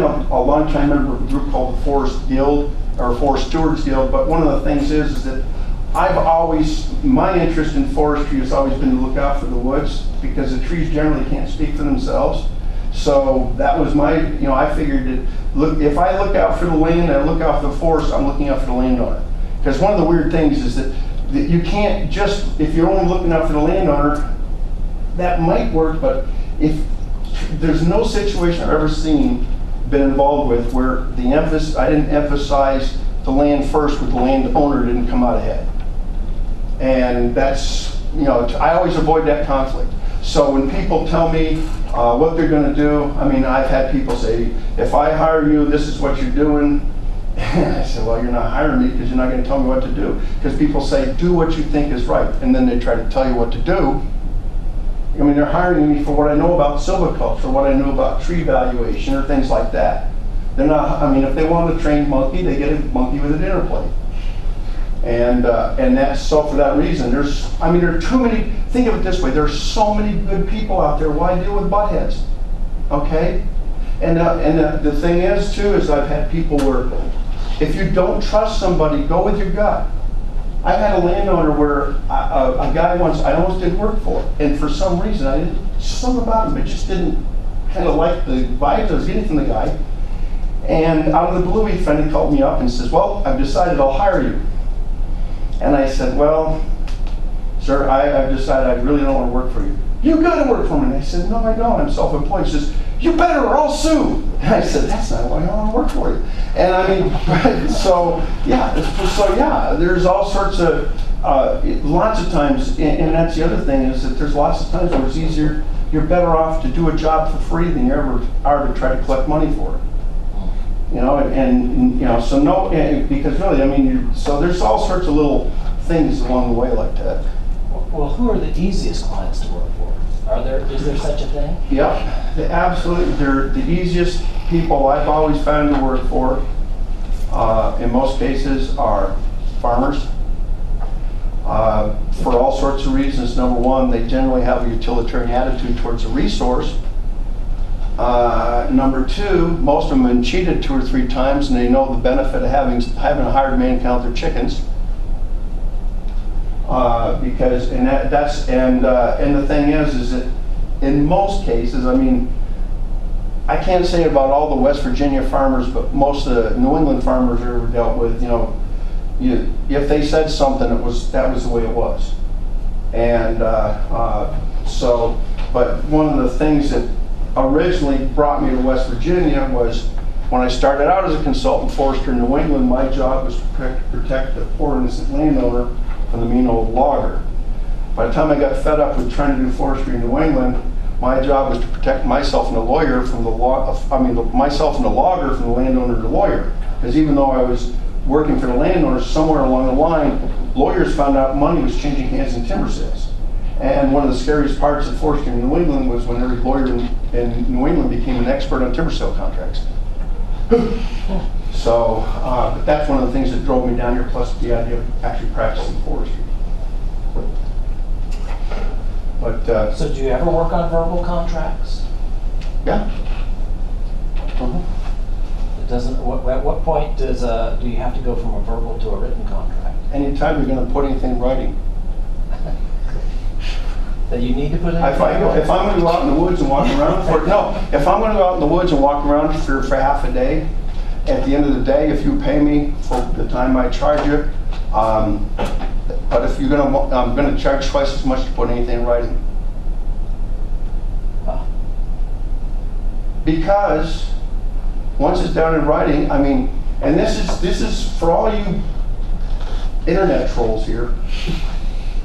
a long-time member of a group called the Forest Guild, or Forest Stewards Guild, but one of the things is that my interest in forestry has always been to look out for the woods, because the trees generally can't speak for themselves. So that was I figured that, look, if I look out for the land and I look out for the forest, I'm looking out for the landowner. Because one of the weird things is that you can't just, if you're only looking out for the landowner, that might work, but if there's no situation I've ever been involved with where I didn't emphasize the land first, but the landowner didn't come out ahead. And that's, I always avoid that conflict. So when people tell me what they're going to do, I mean, I've had people say, if I hire you, this is what you're doing. And I said, well, you're not hiring me because you're not going to tell me what to do. Because people say, do what you think is right. And then they try to tell you what to do. I mean, they're hiring me for what I know about silviculture, what I know about tree valuation, or things like that. They're not, I mean, if they want a trained monkey, they get a monkey with a dinner plate. And that's so for that reason. There are too many, think of it this way, there's so many good people out there. Why deal with buttheads? Okay? And the thing is, too, is I've had people where if you don't trust somebody, go with your gut. I had a landowner where a guy once, I almost did work for, and for some reason, something about him, I just didn't kind of like the vibes I was getting from the guy. And out of the blue, he finally called me up and says, well, I've decided I'll hire you. And I said, well, sir, I've decided I really don't want to work for you. You got to work for me. And I said, no, I don't. I'm self-employed. He says, you better or I'll sue. And I said, that's not why I want to work for you. And I mean, so yeah, there's all sorts of, lots of times, and that's the other thing, is that there's lots of times where it's easier, you're better off to do a job for free than you ever are to try to collect money for it. So no, because really, I mean, so there's all sorts of little things along the way like that.
Well, who are the easiest clients to work for? Is there such a thing?
Yep, they're the easiest people I've always found to work for, in most cases, are farmers. For all sorts of reasons. Number one, they generally have a utilitarian attitude towards a resource. Number two, most of them have been cheated 2 or 3 times, and they know the benefit of having a hired man count their chickens. And the thing is that in most cases, I mean, I can't say about all the West Virginia farmers, but most of the New England farmers I've ever dealt with, if they said something, that was the way it was. And but one of the things that originally brought me to West Virginia was when I started out as a consultant forester in New England. My job was to protect the poor innocent landowner from the mean old logger. By the time I got fed up with trying to do forestry in New England, my job was to protect myself and the lawyer from myself and the logger from the landowner and the lawyer. Because even though I was working for the landowner, somewhere along the line, lawyers found out money was changing hands in timber sales. And one of the scariest parts of forestry in New England was when every lawyer in New England became an expert on timber sale contracts. So, but that's one of the things that drove me down here, plus the idea of actually practicing forestry.
But so do you ever work on verbal contracts?
Yeah.
It doesn't, at what point do you have to go from a verbal to a written contract?
Anytime you're gonna put anything in writing.
That you need to put in?
If I'm gonna go out in the woods and walk around if I'm gonna go out in the woods and walk around for half a day, at the end of the day, if you pay me for the time I charge you, but if you're gonna, I'm gonna charge twice as much to put anything in writing.
Wow.
Because once it's down in writing, I mean, and this is for all you internet trolls here.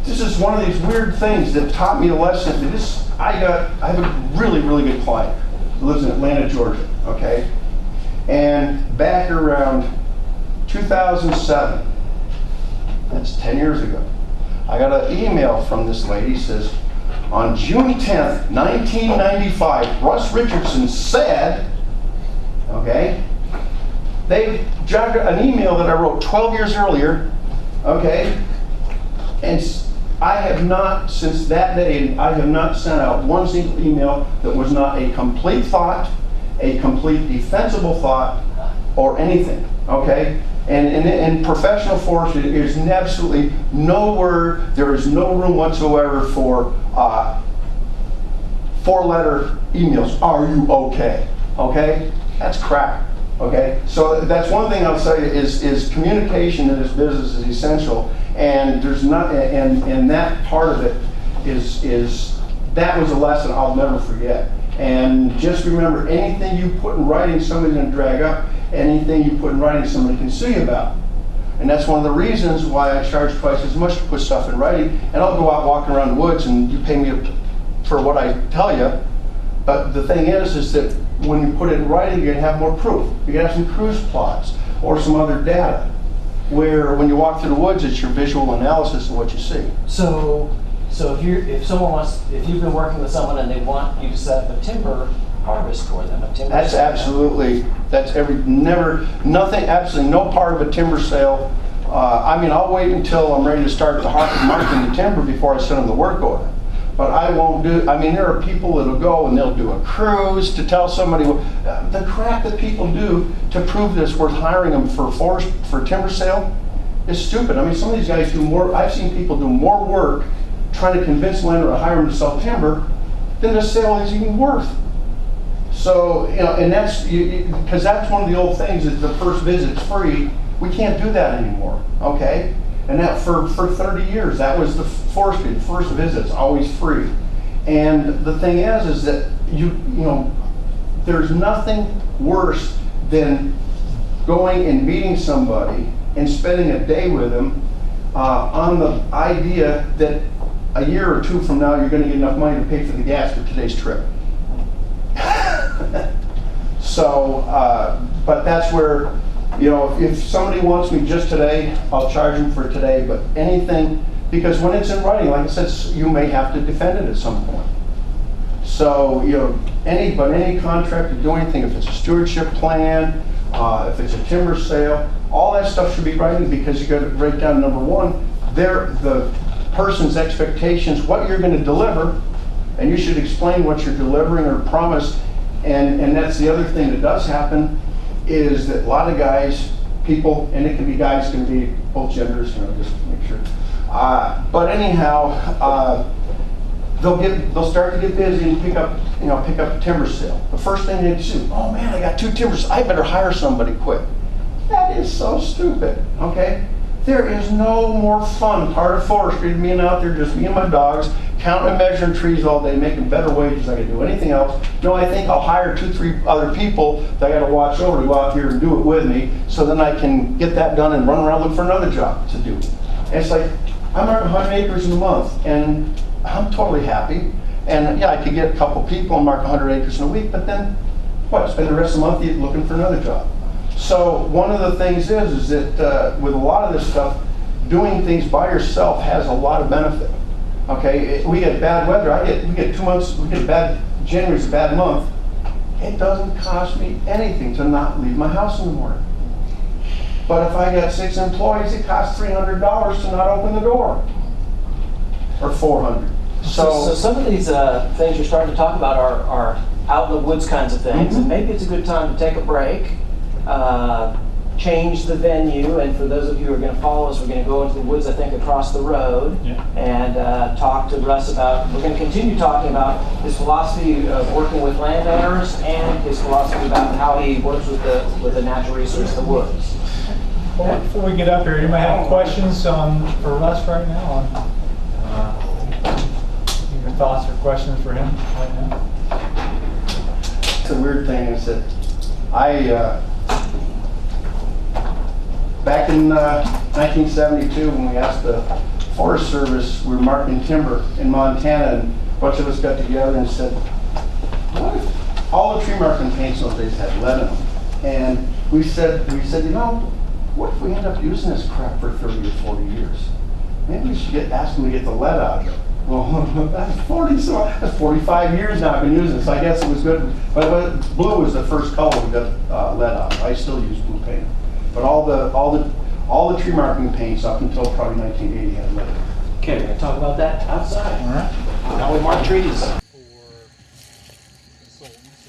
This is one of these weird things that taught me a lesson. I have a really, really good client who lives in Atlanta, Georgia, okay? And back around 2007, that's 10 years ago, I got an email from this lady, says, on June 10th, 1995, Russ Richardson said, okay, they jogged an email that I wrote 12 years earlier, okay, and I have not, since that day, I have not sent out one single email that was not a complete thought, a complete defensible thought, or anything, okay? And in professional forestry, there's absolutely no word, there is no room whatsoever for four-letter emails. Are you okay? Okay? That's crap. Okay? So that's one thing I'll say is communication in this business is essential, and there's not, and that part of it is that was a lesson I'll never forget. And just remember, anything you put in writing, somebody's going to drag up. Anything you put in writing, somebody can sue you about. And that's one of the reasons why I charge twice as much to put stuff in writing. And I'll go out walking around the woods and you pay me for what I tell you. But the thing is that when you put it in writing, you're going to have more proof. You're going to have some cruise plots or some other data. Where when you walk through the woods, it's your visual analysis of what you see.
So if you've been working with someone and they want you to set up a timber harvest for them, a timber
that's
sale,
absolutely, that's nothing, absolutely no part of a timber sale. I mean, I'll wait until I'm ready to start marking the timber before I send them the work order. But I won't do, I mean, there are people that'll go and they'll do a cruise to tell somebody, the crap that people do to prove that it's worth hiring them for timber sale is stupid. I mean, some of these guys do more, I've seen people do more work trying to convince landlord to hire them to sell timber than the sale is even worth. So, you know, and that's, because that's one of the old things is the first visit's free. We can't do that anymore, okay? And that for 30 years, that was the forestry, the first visit's always free. And the thing is that you know, there's nothing worse than going and meeting somebody and spending a day with them on the idea that a year or two from now you're going to get enough money to pay for the gas for today's trip. So, but that's where, you know, if somebody wants me just today, I'll charge them for today, but anything, because when it's in writing, like I said, you may have to defend it at some point. So, you know, any contract to do anything, if it's a stewardship plan, if it's a timber sale, all that stuff should be writing, because you got to break down, number one, the person's expectations, what you're going to deliver, and you should explain what you're delivering or promise. And that's the other thing that does happen, is that a lot of guys, people, and it can be guys, it can be both genders, you know, just to make sure. But anyhow, they'll start to get busy and pick up a timber sale. The first thing they do, oh man, I got 2 timbers, I better hire somebody quick. That is so stupid, okay? There is no more fun part of forestry than being out there, just me and my dogs, counting and measuring trees all day, making better wages than I can do anything else. No, I think I'll hire 2, 3 other people that I got to watch over to go out here and do it with me, so then I can get that done and run around looking for another job to do. And it's like, I'm marking 100 acres in a month, and I'm totally happy. And yeah, I could get a couple people and mark 100 acres in a week, but then what? Spend the rest of the month looking for another job. So one of the things is that with a lot of this stuff, doing things by yourself has a lot of benefit. Okay, we get bad weather. We get 2 months. January's a bad month. It doesn't cost me anything to not leave my house in the morning. But if I got 6 employees, it costs $300 to not open the door, or $400.
So some of these things you're starting to talk about are out in the woods kinds of things, and maybe it's a good time to take a break, change the venue, and for those of you who are going to follow us, we're going to go into the woods, I think, across the road, and talk to Russ about, we're going to continue talking about his philosophy of working with landowners and his philosophy about how he works with the natural resource, the woods.
Well, before we get up here, anybody have questions for Russ right now? Your thoughts or questions for him right now?
It's a weird thing is that back in 1972, when we asked the Forest Service, we were marking timber in Montana, and a bunch of us got together and said, what if all the tree marking paints those days had lead in them? And we said, you know, what if we end up using this crap for 30 or 40 years? Maybe we should ask them to get the lead out of it. Well, that's 45 years now I've been using it, so I guess it was good. But blue was the first color we got lead out of. I still use blue paint. But all the tree marking paints up until probably 1980 had lead.
Okay, we're going to talk about that outside.
All right.
Now we mark trees.
For consultants,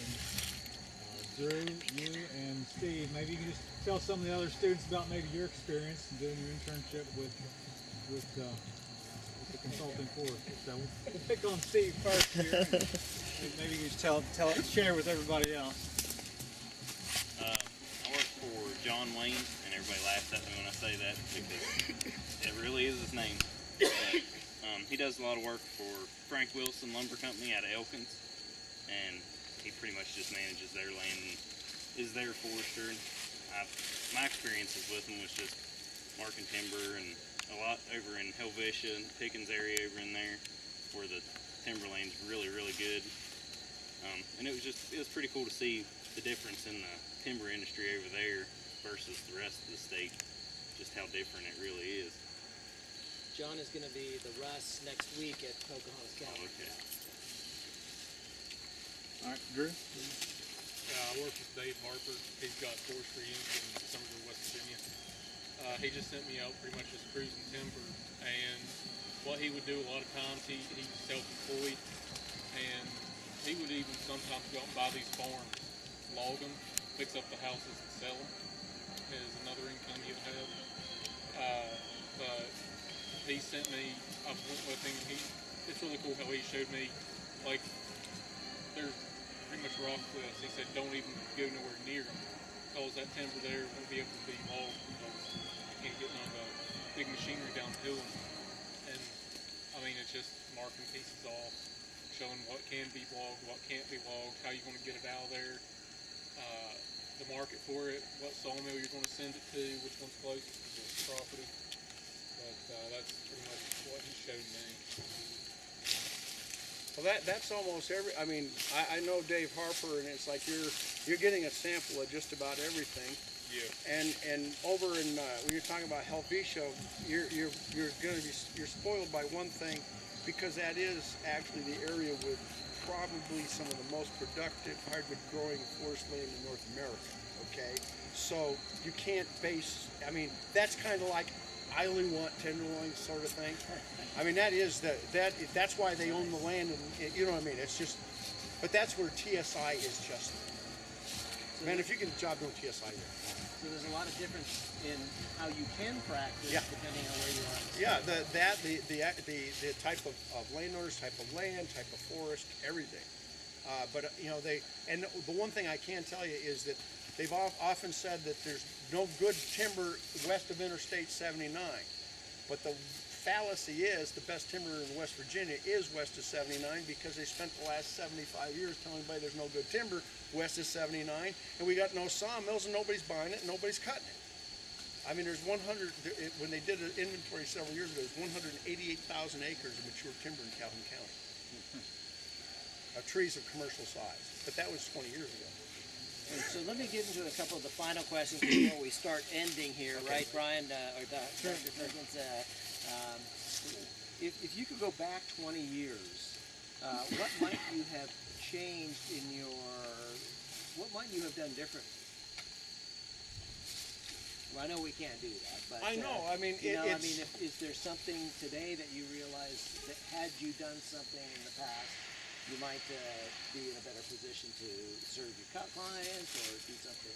and Drew, you, and Steve, maybe you can just tell some of the other students about maybe your experience in doing your internship with the consulting force. So we'll pick on Steve first here. Maybe you just share with everybody else.
I work for John Wayne, and everybody laughs at me when I say that because it really is his name. But, he does a lot of work for Frank Wilson Lumber Company out of Elkins, and he pretty much just manages their land and is their forester. My experiences with him was just marking timber and a lot over in Helvetia and Pickens area over in there where the timberland's really, really good. And it was pretty cool to see the difference in the timber industry over there versus the rest of the state, just how different it really is.
John is going to be the Russ next week at Pocahontas County.
Oh, okay.
All right, Drew?
I work with Dave Harper. He's got Forestry in Somerville, West Virginia. He just sent me out pretty much just cruising timber, and what he would do a lot of times, he's self-employed, and he would even sometimes go out and buy these farms, log them, fix up the houses and sell them as another income he'd have. But he sent me, I went with him, it's really cool how he showed me, like, there's pretty much rock cliffs. He said don't even go nowhere near them because that timber there won't be able to be logged because you can't get none of the big machinery down to them. And I mean, it's just marking pieces off, showing what can be logged, what can't be logged, how you want to get it out of there, the market for it, what sawmill you're going to send it to, which one's closest to the property. But that's pretty much what he showed me.
Well, that's almost every. I mean, I know Dave Harper, and it's like you're getting a sample of just about everything.
Yeah.
And over in when you're talking about Helvetia, you're spoiled by one thing, because that is actually the area with probably some of the most productive hardwood growing forest land in North America. Okay, so you can't base. I mean, that's kind of like I only want tenderloin sort of thing. I mean, that's why they own the land, and you know what I mean. It's just, but that's where TSI is just. Man, if you get a job doing TSI,
So there's a lot of difference in how you can practice depending on where you are.
yeah, the type of landowners, type of land, type of forest, everything. But you know and the one thing I can tell you is that they've often said that there's no good timber west of Interstate 79, but the fallacy is the best timber in West Virginia is west of 79 because they spent the last 75 years telling everybody there's no good timber west of 79, and we got no sawmills and nobody's buying it and nobody's cutting it. I mean, there's 100, when they did an inventory several years ago, there's 188,000 acres of mature timber in Calhoun County. Trees of commercial size, but that was 20 years ago.
And so let me get into a couple of the final questions before we start ending here, right, Brian, or Dr. Perkins? If you could go back 20 years, what might you have changed what might you have done different? Well, I know we can't do that, but
I know, I mean,
you know, I
it's-
mean, is there something today that you realize that had you done something in the past, you might be in a better position to serve your clients or do something?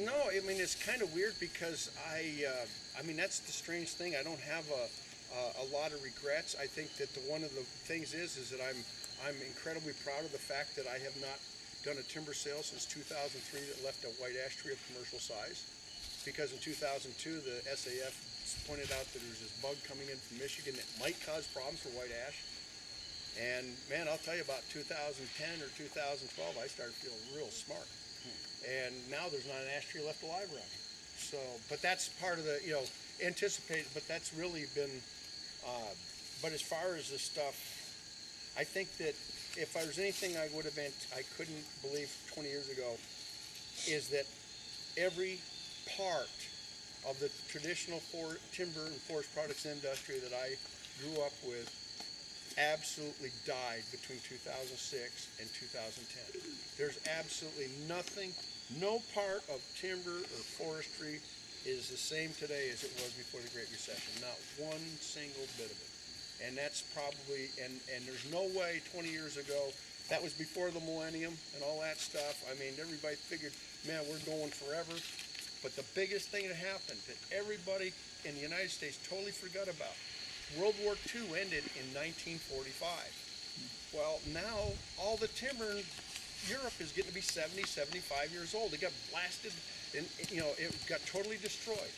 No, I mean, it's kind of weird because I mean, that's the strange thing. I don't have a lot of regrets. I think that one of the things is that I'm incredibly proud of the fact that I have not done a timber sale since 2003 that left a white ash tree of commercial size. Because in 2002, the SAF pointed out that there was this bug coming in from Michigan that might cause problems for white ash. And man, I'll tell you, about 2010 or 2012, I started feeling real smart. And now there's not an ash tree left alive around here. So, but that's part of the, you know, anticipated, but that's really been, but as far as this stuff, I think that if there's anything I would have been, I couldn't believe 20 years ago, is that every part of the traditional timber and forest products industry that I grew up with absolutely died between 2006 and 2010. There's absolutely nothing, no part of timber or forestry is the same today as it was before the Great Recession. Not one single bit of it. And that's probably, and there's no way 20 years ago, that was before the millennium and all that stuff. I mean, everybody figured, man, we're going forever. But the biggest thing that happened that everybody in the United States totally forgot about, World War II ended in 1945. Well, now all the timber in Europe is getting to be 70, 75 years old. It got blasted and, you know, it got totally destroyed.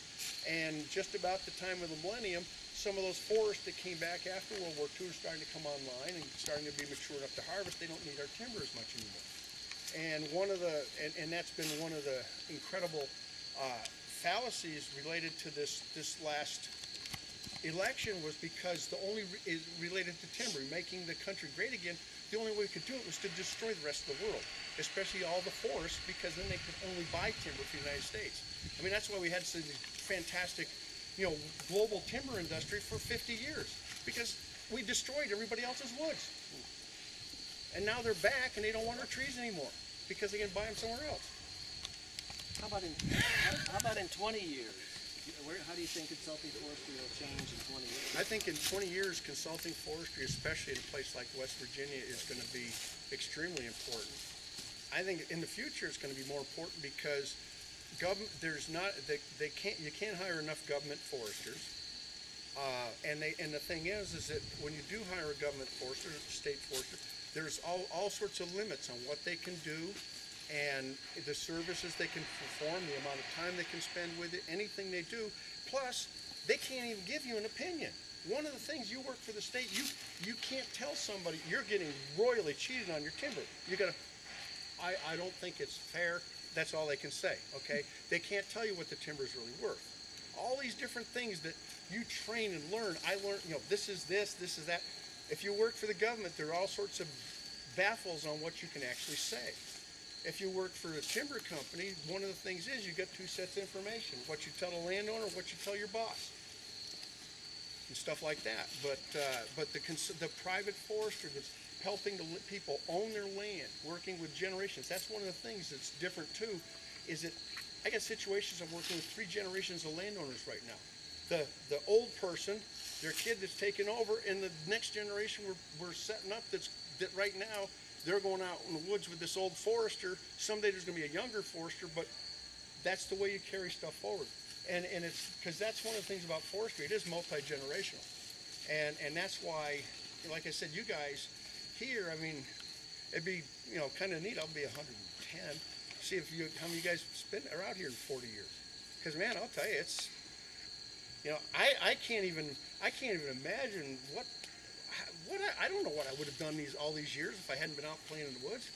And just about the time of the millennium, some of those forests that came back after World War II are starting to come online and starting to be mature enough to harvest. They don't need our timber as much anymore. And one of the, and that's been one of the incredible fallacies related to this last election was because the only is related to timber, making the country great again. The only way we could do it was to destroy the rest of the world, especially all the forests, because then they could only buy timber from the United States. I mean, that's why we had such a fantastic, you know, global timber industry for 50 years, because we destroyed everybody else's woods. And now they're back and they don't want our trees anymore because they can buy them somewhere else.
How about in 20 years? How do you think consulting forestry will change in 20 years?
I think in 20 years, consulting forestry, especially in a place like West Virginia, is going to be extremely important. I think in the future it's going to be more important because government, you can't hire enough government foresters. And the thing is that when you do hire a government forester, state forester, there's all sorts of limits on what they can do and the services they can perform, the amount of time they can spend with it, anything they do. Plus, they can't even give you an opinion. One of the things, you work for the state, you can't tell somebody you're getting royally cheated on your timber. You gotta, I don't think it's fair. That's all they can say, okay? They can't tell you what the timber is really worth. All these different things that you train and learn, I learned, you know, this is this is that. If you work for the government, there are all sorts of baffles on what you can actually say. If you work for a timber company, one of the things is you get two sets of information, what you tell the landowner, what you tell your boss, and stuff like that. But the private forester that's helping people own their land, working with generations, that's one of the things that's different too, is that I got situations I'm working with 3 generations of landowners right now. The old person, their kid that's taken over, and the next generation we're setting up that right now, they're going out in the woods with this old forester. Someday there's going to be a younger forester, but that's the way you carry stuff forward. And it's because that's one of the things about forestry. It is multi-generational. And that's why, like I said, you guys here, I mean, it'd be, you know, kind of neat. I'll be 110. See how many you guys are out here in 40 years. Because man, I'll tell you, it's, you know, I can't even imagine I don't know what I would have done all these years if I hadn't been out playing in the woods.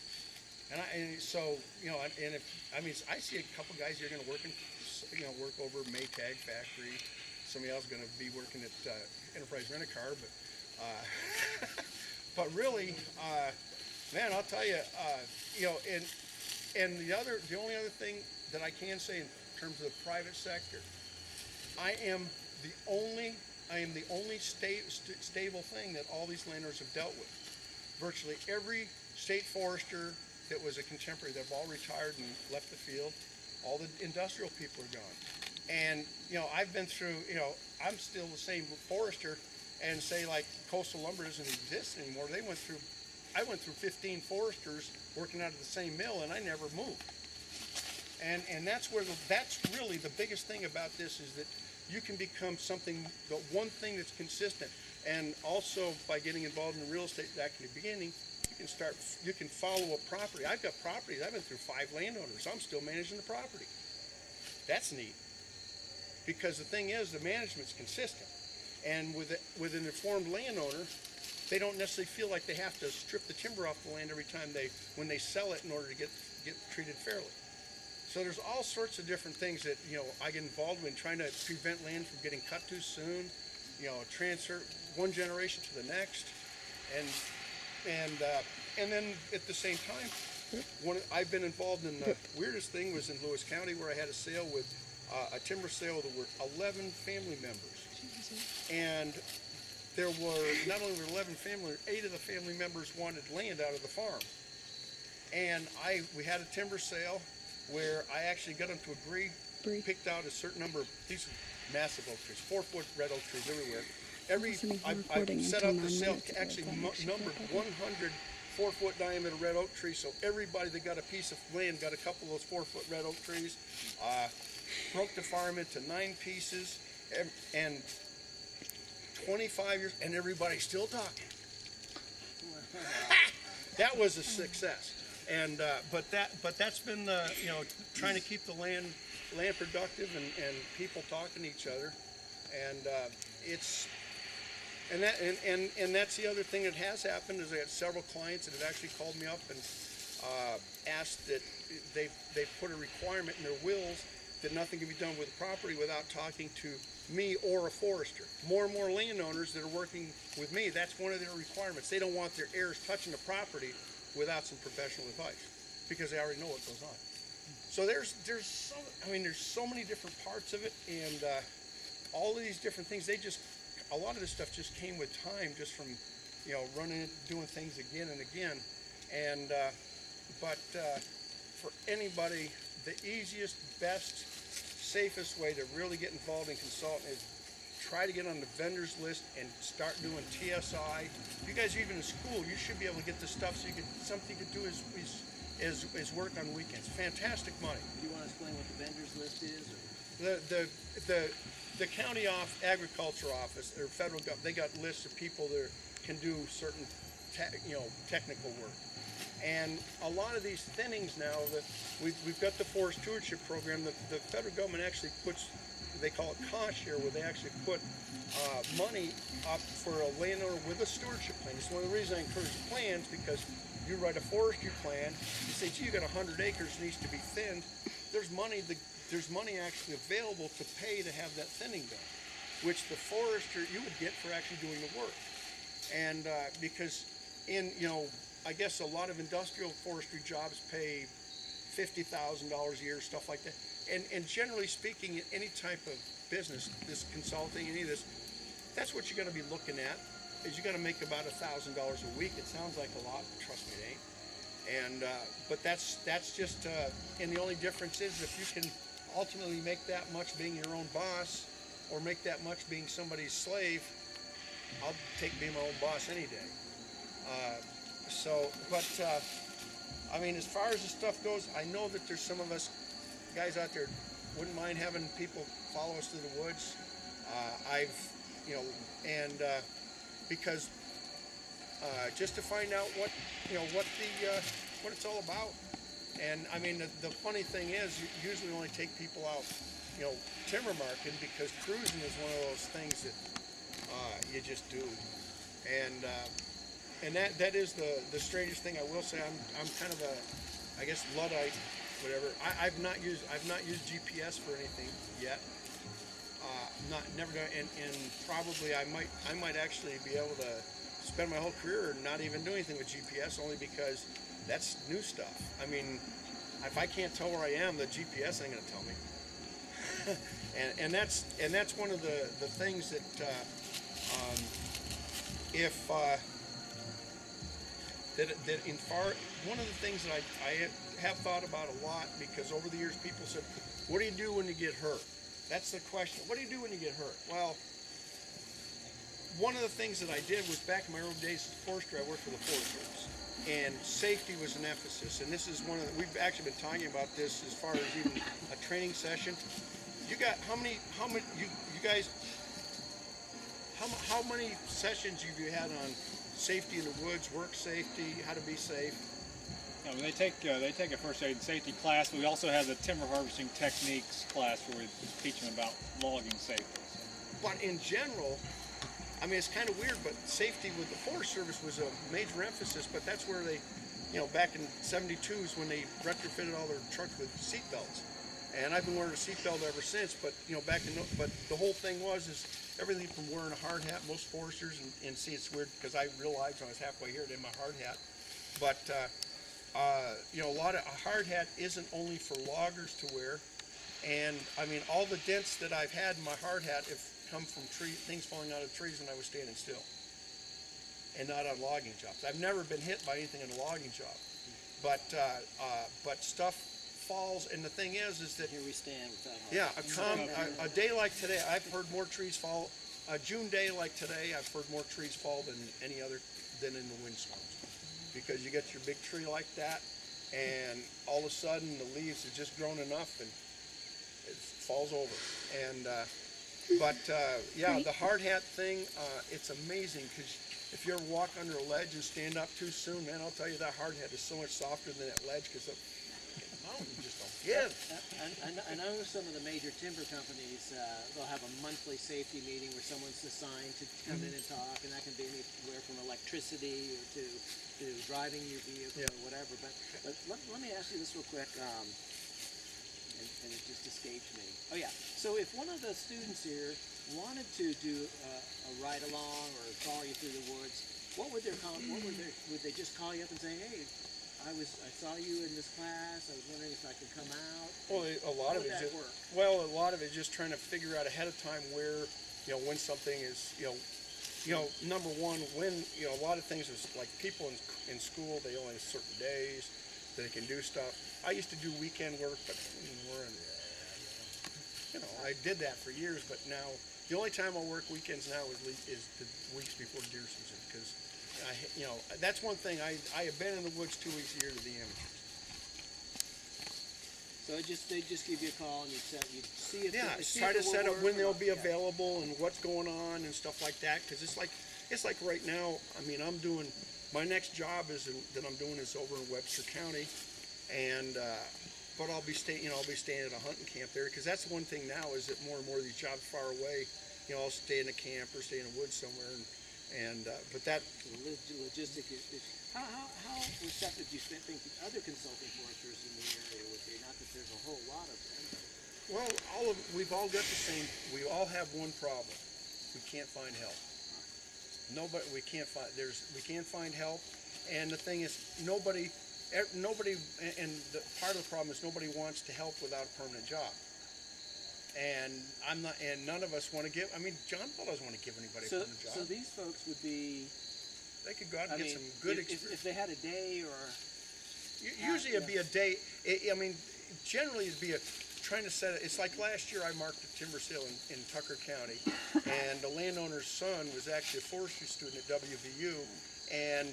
And so, you know, and if, I mean, I see a couple guys here going to work over Maytag factory. Somebody else is going to be working at Enterprise Rent-A-Car, but really, man, I'll tell you, you know, and the only other thing that I can say in terms of the private sector, I am the only stable thing that all these landowners have dealt with. Virtually every state forester that was a contemporary, they've all retired and left the field. All the industrial people are gone. And, you know, I've been through, you know, I'm still the same forester, and say like Coastal Lumber doesn't exist anymore. I went through 15 foresters working out of the same mill, and I never moved. And that's really the biggest thing about this, is that you can become something, the one thing that's consistent. And also by getting involved in real estate back in the beginning, you can follow a property. I've got properties, I've been through 5 landowners. I'm still managing the property. That's neat. Because the thing is, the management's consistent. And with an informed landowner, they don't necessarily feel like they have to strip the timber off the land every time when they sell it in order to get treated fairly. So there's all sorts of different things that, you know, I get involved in, trying to prevent land from getting cut too soon, you know, transfer one generation to the next, and then at the same time, I've been involved in the weirdest thing was in Lewis County, where I had a sale with a timber sale. There were 11 family members, and there were not only were 11 family, 8 of the family members wanted land out of the farm, and we had a timber sale where I actually got them to agree, picked out a certain number of these massive oak trees, 4-foot red oak trees everywhere. I set up the sale, actually numbered 100 4-foot diameter red oak trees, so everybody that got a piece of land got a couple of those 4-foot red oak trees. Broke the farm into 9 pieces, and 25 years, and everybody's still talking. That was a success. And but that's been the, you know, trying to keep the land productive and people talking to each other, and that's the other thing that has happened, is I had several clients that have actually called me up and asked that they put a requirement in their wills that nothing can be done with the property without talking to me or a forester. More and more landowners that are working with me, that's one of their requirements. They don't want their heirs touching the property without some professional advice, because they already know what goes on. So there's so many different parts of it, and all of these different things, a lot of this stuff just came with time, just from, you know, doing things again and again. And but for anybody, the easiest, best, safest way to really get involved in consulting is try to get on the vendors list and start doing TSI. If you guys are even in school, you should be able to get this stuff, so something you could do is work on weekends. Fantastic money.
Do you want to explain what the vendors list is?
The county agriculture office or federal government, they got lists of people that can do certain technical work. And a lot of these thinnings now, that we've got the forest stewardship program, the federal government actually puts, they call it cost share, where they actually put money up for a landowner with a stewardship plan. It's one of the reasons I encourage plans, because you write a forestry plan, you say, gee, you got 100 acres, needs to be thinned. There's money actually available to pay to have that thinning done, which the forester, you would get for actually doing the work. And because I guess a lot of industrial forestry jobs pay $50,000 a year, stuff like that. And generally speaking, any type of business, this consulting, any of this, that's what you're going to be looking at, is you got to make about $1,000 a week. It sounds like a lot, but trust me, it ain't. And but that's just, and the only difference is if you can ultimately make that much being your own boss, or make that much being somebody's slave, I'll take being my own boss any day. I mean, as far as the stuff goes, I know that there's some of us guys out there wouldn't mind having people follow us to the woods. Because just to find out what it's all about. And I mean, the funny thing is, you usually only take people out, timber marking, because cruising is one of those things that you just do. And that is the strangest thing. I will say, I'm kind of a, I guess, Luddite, whatever. I've not used GPS for anything yet. Never done, and probably I might actually be able to spend my whole career not even doing anything with GPS, only because that's new stuff. I mean, if I can't tell where I am, the GPS ain't gonna tell me. and that's one of the things that one of the things that I have thought about a lot, because over the years people said, what do you do when you get hurt? That's the question. What do you do when you get hurt? Well, one of the things that I did was back in my early days as a forester, I worked for the Forest Service, and safety was an emphasis. And this is one of the, we've actually been talking about this as far as even a training session. You got how many you guys, how many sessions have you had on safety in the woods, work safety, how to be safe?
Yeah, they take a first aid and safety class. But we also have the timber harvesting techniques class where we teach them about logging safety. So.
But in general, I mean, it's kind of weird, but safety with the Forest Service was a major emphasis, but that's where they, you know, back in '72 when they retrofitted all their trucks with seat belts. And I've been wearing a seat belt ever since, but, you know, but the whole thing is everything from wearing a hard hat, most foresters, and see, it's weird because I realized when I was halfway here, I did my hard hat, but, you know, a hard hat isn't only for loggers to wear, and, I mean, all the dents that I've had in my hard hat have come from things falling out of trees when I was standing still, and not on logging jobs. I've never been hit by anything in a logging job, but stuff falls, and the thing is that
Here we stand without
a day like today, I've heard more trees fall. A June day like today, I've heard more trees fall than any other than in the windstorms, because you get your big tree like that, and all of a sudden the leaves have just grown enough and it falls over. And yeah, the hard hat thing, it's amazing, because if you ever walk under a ledge and stand up too soon, man, I'll tell you that hard hat is so much softer than that ledge, because the mountain just don't give.
I know some of the major timber companies, they'll have a monthly safety meeting where someone's assigned to come in and talk, and that can be anywhere from electricity or to driving your vehicle or whatever. But let me ask you this real quick, and it just escaped me. Oh yeah, so if one of the students here wanted to do a ride along or follow you through the woods, would they just call you up and say, hey, I saw you in this class, I was wondering if I could come out?
Well, a lot of it is just trying to figure out ahead of time where, you know, when something is, you know, number one, when, you know, a lot of things is like people in school, they only have certain days that they can do stuff. I used to do weekend work, but you know, I did that for years, but now the only time I work weekends now is the weeks before deer season, because you know, that's one thing. I have been in the woods 2 weeks a year to the amateurs.
So they just give you a call and you'd see if
try to set up when they'll be available and what's going on and stuff like that. Because it's like right now. I mean, I'm doing my next job that I'm doing is over in Webster County, and but I'll be staying at a hunting camp there, because that's the one thing now is that more and more of these jobs far away. You know, I'll stay in a camp or stay in a woods somewhere. But that
logistic is how receptive do you think the other consulting foresters in the area would be? Not that there's a whole lot of them.
Well, we've all got the same. We all have one problem. We can't find help. We can't find help. And the thing is, nobody, and part of the problem is nobody wants to help without a permanent job. And none of us want to give. I mean, John Paul doesn't want to give anybody a permanent job.
So these folks would be.
They could go out and get some good experience.
If they had a day or.
Usually it'd be a day. I mean, generally it'd be trying to set it. It's like last year I marked a timber sale in Tucker County, and the landowner's son was actually a forestry student at WVU, and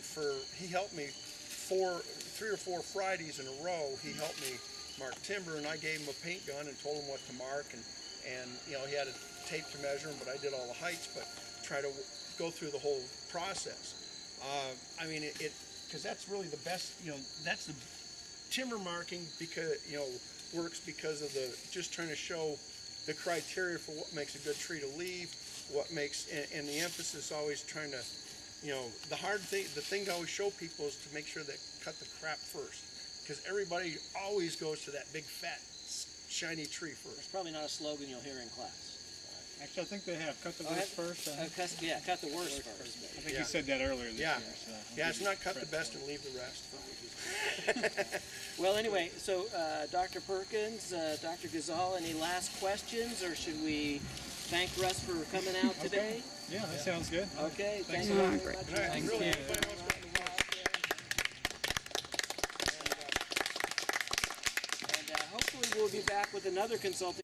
he helped me 3 or 4 Fridays in a row. He helped me mark timber, and I gave him a paint gun and told him what to mark, and you know, he had a tape to measure him, but I did all the heights, but try to go through the whole process. I mean, because that's really the best, you know, that's the timber marking, because, you know, works because of just trying to show the criteria for what makes a good tree to leave, what makes, and the emphasis always trying to, you know, the thing to always show people is to make sure they cut the crap first. Because everybody always goes to that big, fat, shiny tree first.
It's probably not a slogan you'll hear in class.
Actually, I think they have cut the worst first.
Cut the worst first.
I think you said that earlier this year. So
yeah, it's not cut the best and leave the rest.
Well, anyway, so Dr. Perkins, Dr. Gazal, any last questions, or should we thank Russ for coming out today?
Yeah, that sounds good.
Okay, thanks very much.
Thank you.
Hopefully we'll be back with another consulting